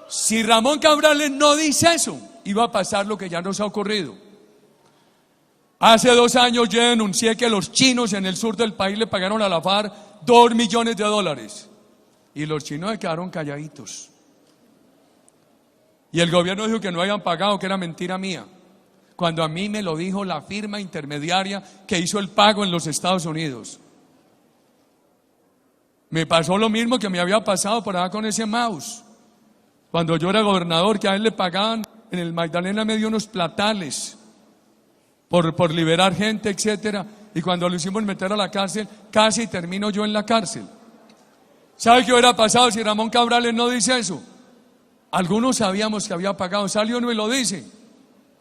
Si Ramón Cabrales no dice eso, iba a pasar lo que ya nos ha ocurrido. Hace 2 años yo denuncié que los chinos en el sur del país le pagaron a la FARC $2 millones. Y los chinos se quedaron calladitos. Y el gobierno dijo que no habían pagado, que era mentira mía. Cuando a mí me lo dijo la firma intermediaria que hizo el pago en los Estados Unidos. Me pasó lo mismo que me había pasado por allá con ese Maus. Cuando yo era gobernador, que a él le pagaban, en el Magdalena me dio unos platales por liberar gente, etcétera. Y cuando lo hicimos meter a la cárcel, casi termino yo en la cárcel. ¿Sabe qué hubiera pasado si Ramón Cabrales no dice eso? Algunos sabíamos que había pagado, sale uno y lo dice,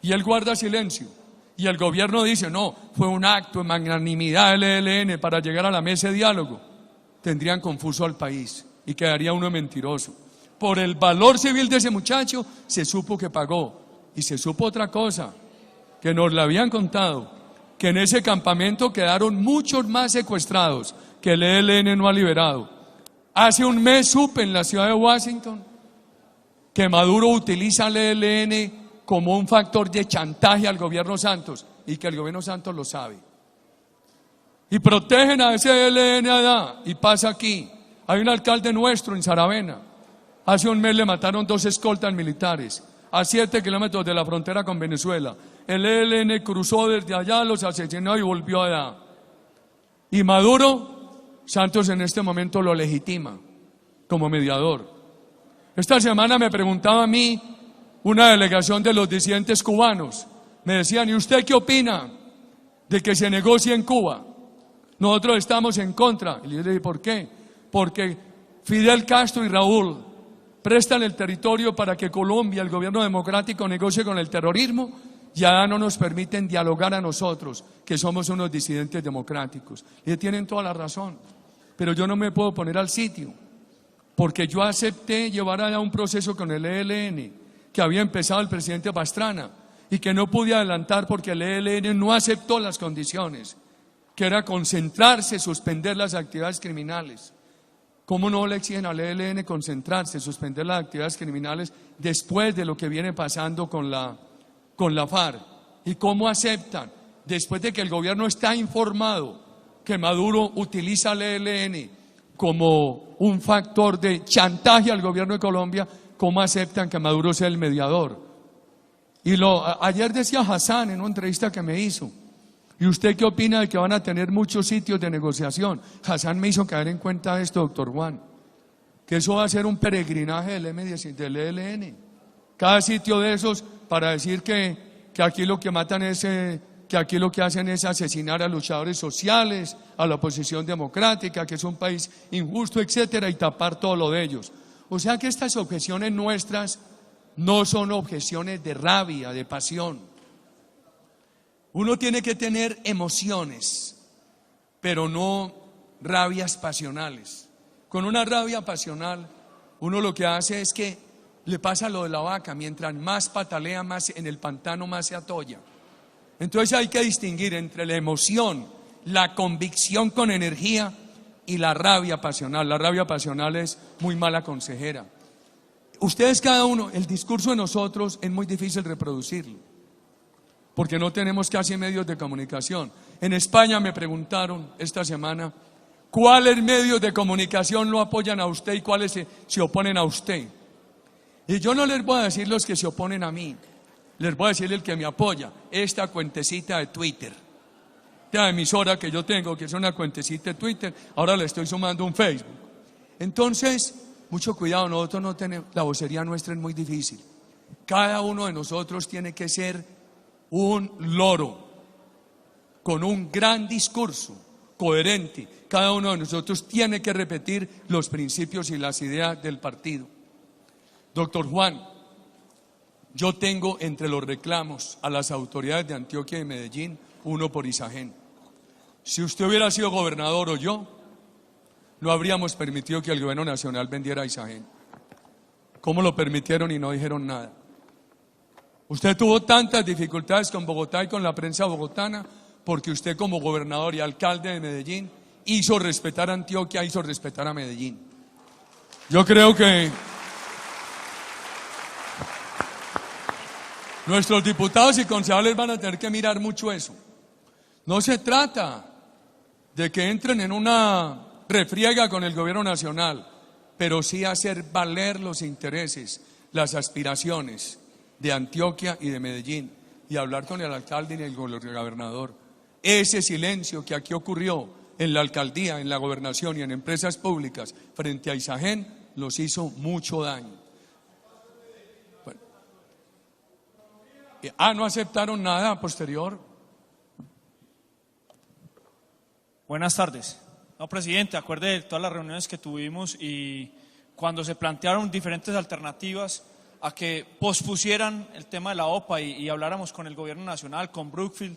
y él guarda silencio. Y el gobierno dice, no, fue un acto de magnanimidad del ELN para llegar a la mesa de diálogo. Tendrían confuso al país y quedaría uno mentiroso. Por el valor civil de ese muchacho se supo que pagó. Y se supo otra cosa, que nos la habían contado, que en ese campamento quedaron muchos más secuestrados que el ELN no ha liberado. Hace un mes supe en la ciudad de Washington que Maduro utiliza al ELN como un factor de chantaje al gobierno Santos y que el gobierno Santos lo sabe. Y protegen a ese ELN allá. Y pasa aquí. Hay un alcalde nuestro en Saravena. Hace un mes le mataron 2 escoltas militares a 7 kilómetros de la frontera con Venezuela. El ELN cruzó desde allá, los asesinó y volvió allá. Y Maduro, Santos en este momento lo legitima como mediador. Esta semana me preguntaba a mí una delegación de los disidentes cubanos. Me decían, ¿y usted qué opina de que se negocie en Cuba? Nosotros estamos en contra. Y le dije, ¿por qué? Porque Fidel Castro y Raúl prestan el territorio para que Colombia, el gobierno democrático, negocie con el terrorismo, ya no nos permiten dialogar a nosotros, que somos unos disidentes democráticos. Y tienen toda la razón, pero yo no me puedo poner al sitio, porque yo acepté llevar allá un proceso con el ELN, que había empezado el presidente Pastrana, y que no pude adelantar porque el ELN no aceptó las condiciones, que era concentrarse, suspender las actividades criminales. ¿Cómo no le exigen al ELN concentrarse, suspender las actividades criminales después de lo que viene pasando con la FARC? ¿Y cómo aceptan, después de que el gobierno está informado que Maduro utiliza al ELN como un factor de chantaje al gobierno de Colombia, cómo aceptan que Maduro sea el mediador? Y ayer decía Hassan en una entrevista que me hizo, ¿y usted qué opina de que van a tener muchos sitios de negociación? Hassan me hizo caer en cuenta esto, doctor Juan, que eso va a ser un peregrinaje del ELN. Cada sitio de esos para decir que aquí lo que matan es, que aquí lo que hacen es asesinar a luchadores sociales, a la oposición democrática, que es un país injusto, etcétera, y tapar todo lo de ellos. O sea que estas objeciones nuestras no son objeciones de rabia, de pasión. Uno tiene que tener emociones, pero no rabias pasionales. Con una rabia pasional, uno lo que hace es que le pasa lo de la vaca, mientras más patalea, más en el pantano más se atolla. Entonces hay que distinguir entre la emoción, la convicción con energía y la rabia pasional. La rabia pasional es muy mala consejera. Ustedes cada uno, el discurso de nosotros es muy difícil reproducirlo, porque no tenemos casi medios de comunicación. En España me preguntaron esta semana, ¿cuáles medios de comunicación lo apoyan a usted y cuáles se oponen a usted? Y yo no les voy a decir los que se oponen a mí, les voy a decir el que me apoya, esta cuentecita de Twitter, esta emisora que yo tengo, que es una cuentecita de Twitter, ahora le estoy sumando un Facebook. Entonces, mucho cuidado, nosotros no tenemos, la vocería nuestra es muy difícil. Cada uno de nosotros tiene que ser un loro, con un gran discurso, coherente. Cada uno de nosotros tiene que repetir los principios y las ideas del partido. Doctor Juan, yo tengo entre los reclamos a las autoridades de Antioquia y Medellín, uno por Isagen. Si usted hubiera sido gobernador o yo, no habríamos permitido que el gobierno nacional vendiera a Isagen. ¿Cómo lo permitieron y no dijeron nada? Usted tuvo tantas dificultades con Bogotá y con la prensa bogotana porque usted como gobernador y alcalde de Medellín hizo respetar a Antioquia, hizo respetar a Medellín. Yo creo que nuestros diputados y concejales van a tener que mirar mucho eso. No se trata de que entren en una refriega con el gobierno nacional, pero sí hacer valer los intereses, las aspiraciones de Antioquia y de Medellín, y hablar con el alcalde y el gobernador. Ese silencio que aquí ocurrió en la alcaldía, en la gobernación y en empresas públicas frente a Isagen los hizo mucho daño. Bueno. No aceptaron nada posterior. Buenas tardes. No, presidente, acuerde de todas las reuniones que tuvimos y cuando se plantearon diferentes alternativas a que pospusieran el tema de la OPA y habláramos con el gobierno nacional, con Brookfield,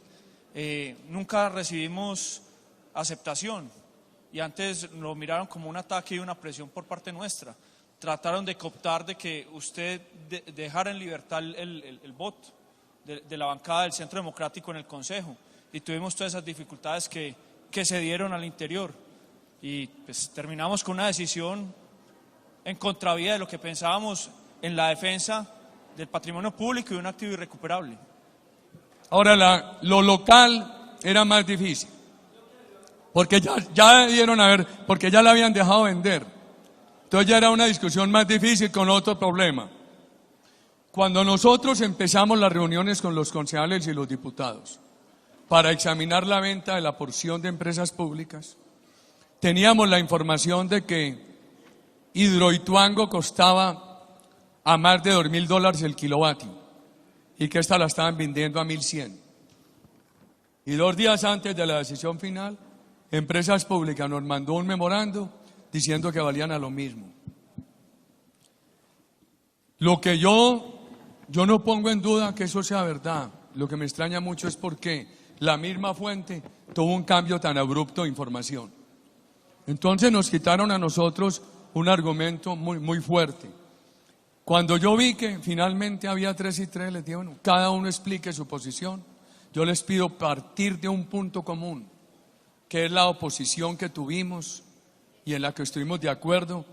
nunca recibimos aceptación y antes lo miraron como un ataque y una presión por parte nuestra. Trataron de cooptar de que usted dejara en libertad el voto de la bancada del Centro Democrático en el Consejo y tuvimos todas esas dificultades que se dieron al interior. Y pues terminamos con una decisión en contravía de lo que pensábamos en la defensa del patrimonio público y de un activo irrecuperable. Ahora lo local era más difícil, porque ya dieron a ver, porque ya la habían dejado vender. Entonces ya era una discusión más difícil con otro problema. Cuando nosotros empezamos las reuniones con los concejales y los diputados para examinar la venta de la porción de empresas públicas, teníamos la información de que Hidroituango costaba a más de $2.000 el kilovatio y que esta la estaban vendiendo a 1.100. Y 2 días antes de la decisión final, Empresas Públicas nos mandó un memorando diciendo que valían a lo mismo. Lo que yo no pongo en duda que eso sea verdad. Lo que me extraña mucho es porque la misma fuente tuvo un cambio tan abrupto de información. Entonces nos quitaron a nosotros un argumento muy fuerte. Cuando yo vi que finalmente había 3 y 3, les dije, bueno, cada uno explique su posición. Yo les pido partir de un punto común, que es la oposición que tuvimos y en la que estuvimos de acuerdo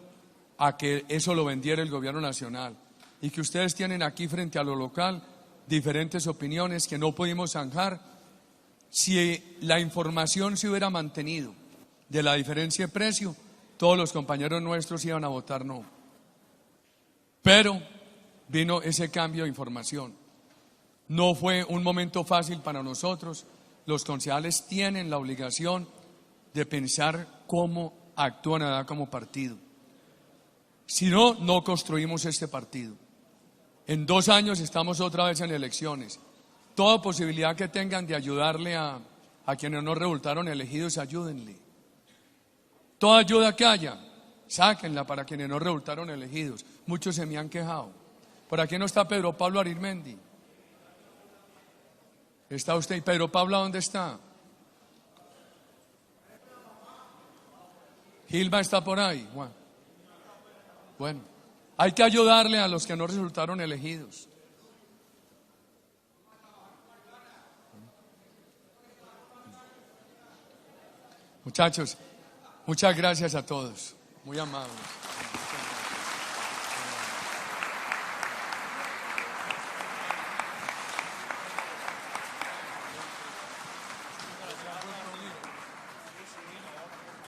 a que eso lo vendiera el gobierno nacional. Y que ustedes tienen aquí frente a lo local diferentes opiniones que no pudimos zanjar. Si la información se hubiera mantenido de la diferencia de precio, todos los compañeros nuestros iban a votar no. Pero vino ese cambio de información. No fue un momento fácil para nosotros. Los concejales tienen la obligación de pensar cómo actúan allá como partido. Si no, no construimos este partido. En 2 años estamos otra vez en elecciones. Toda posibilidad que tengan de ayudarle a quienes no resultaron elegidos, ayúdenle. Toda ayuda que haya, sáquenla para quienes no resultaron elegidos. Muchos se me han quejado. ¿Por aquí no está Pedro Pablo Arizmendi? ¿Está usted? ¿Y Pedro Pablo dónde está? Gilba está por ahí. Bueno, hay que ayudarle a los que no resultaron elegidos. Muchachos, muchas gracias a todos. Muy amables.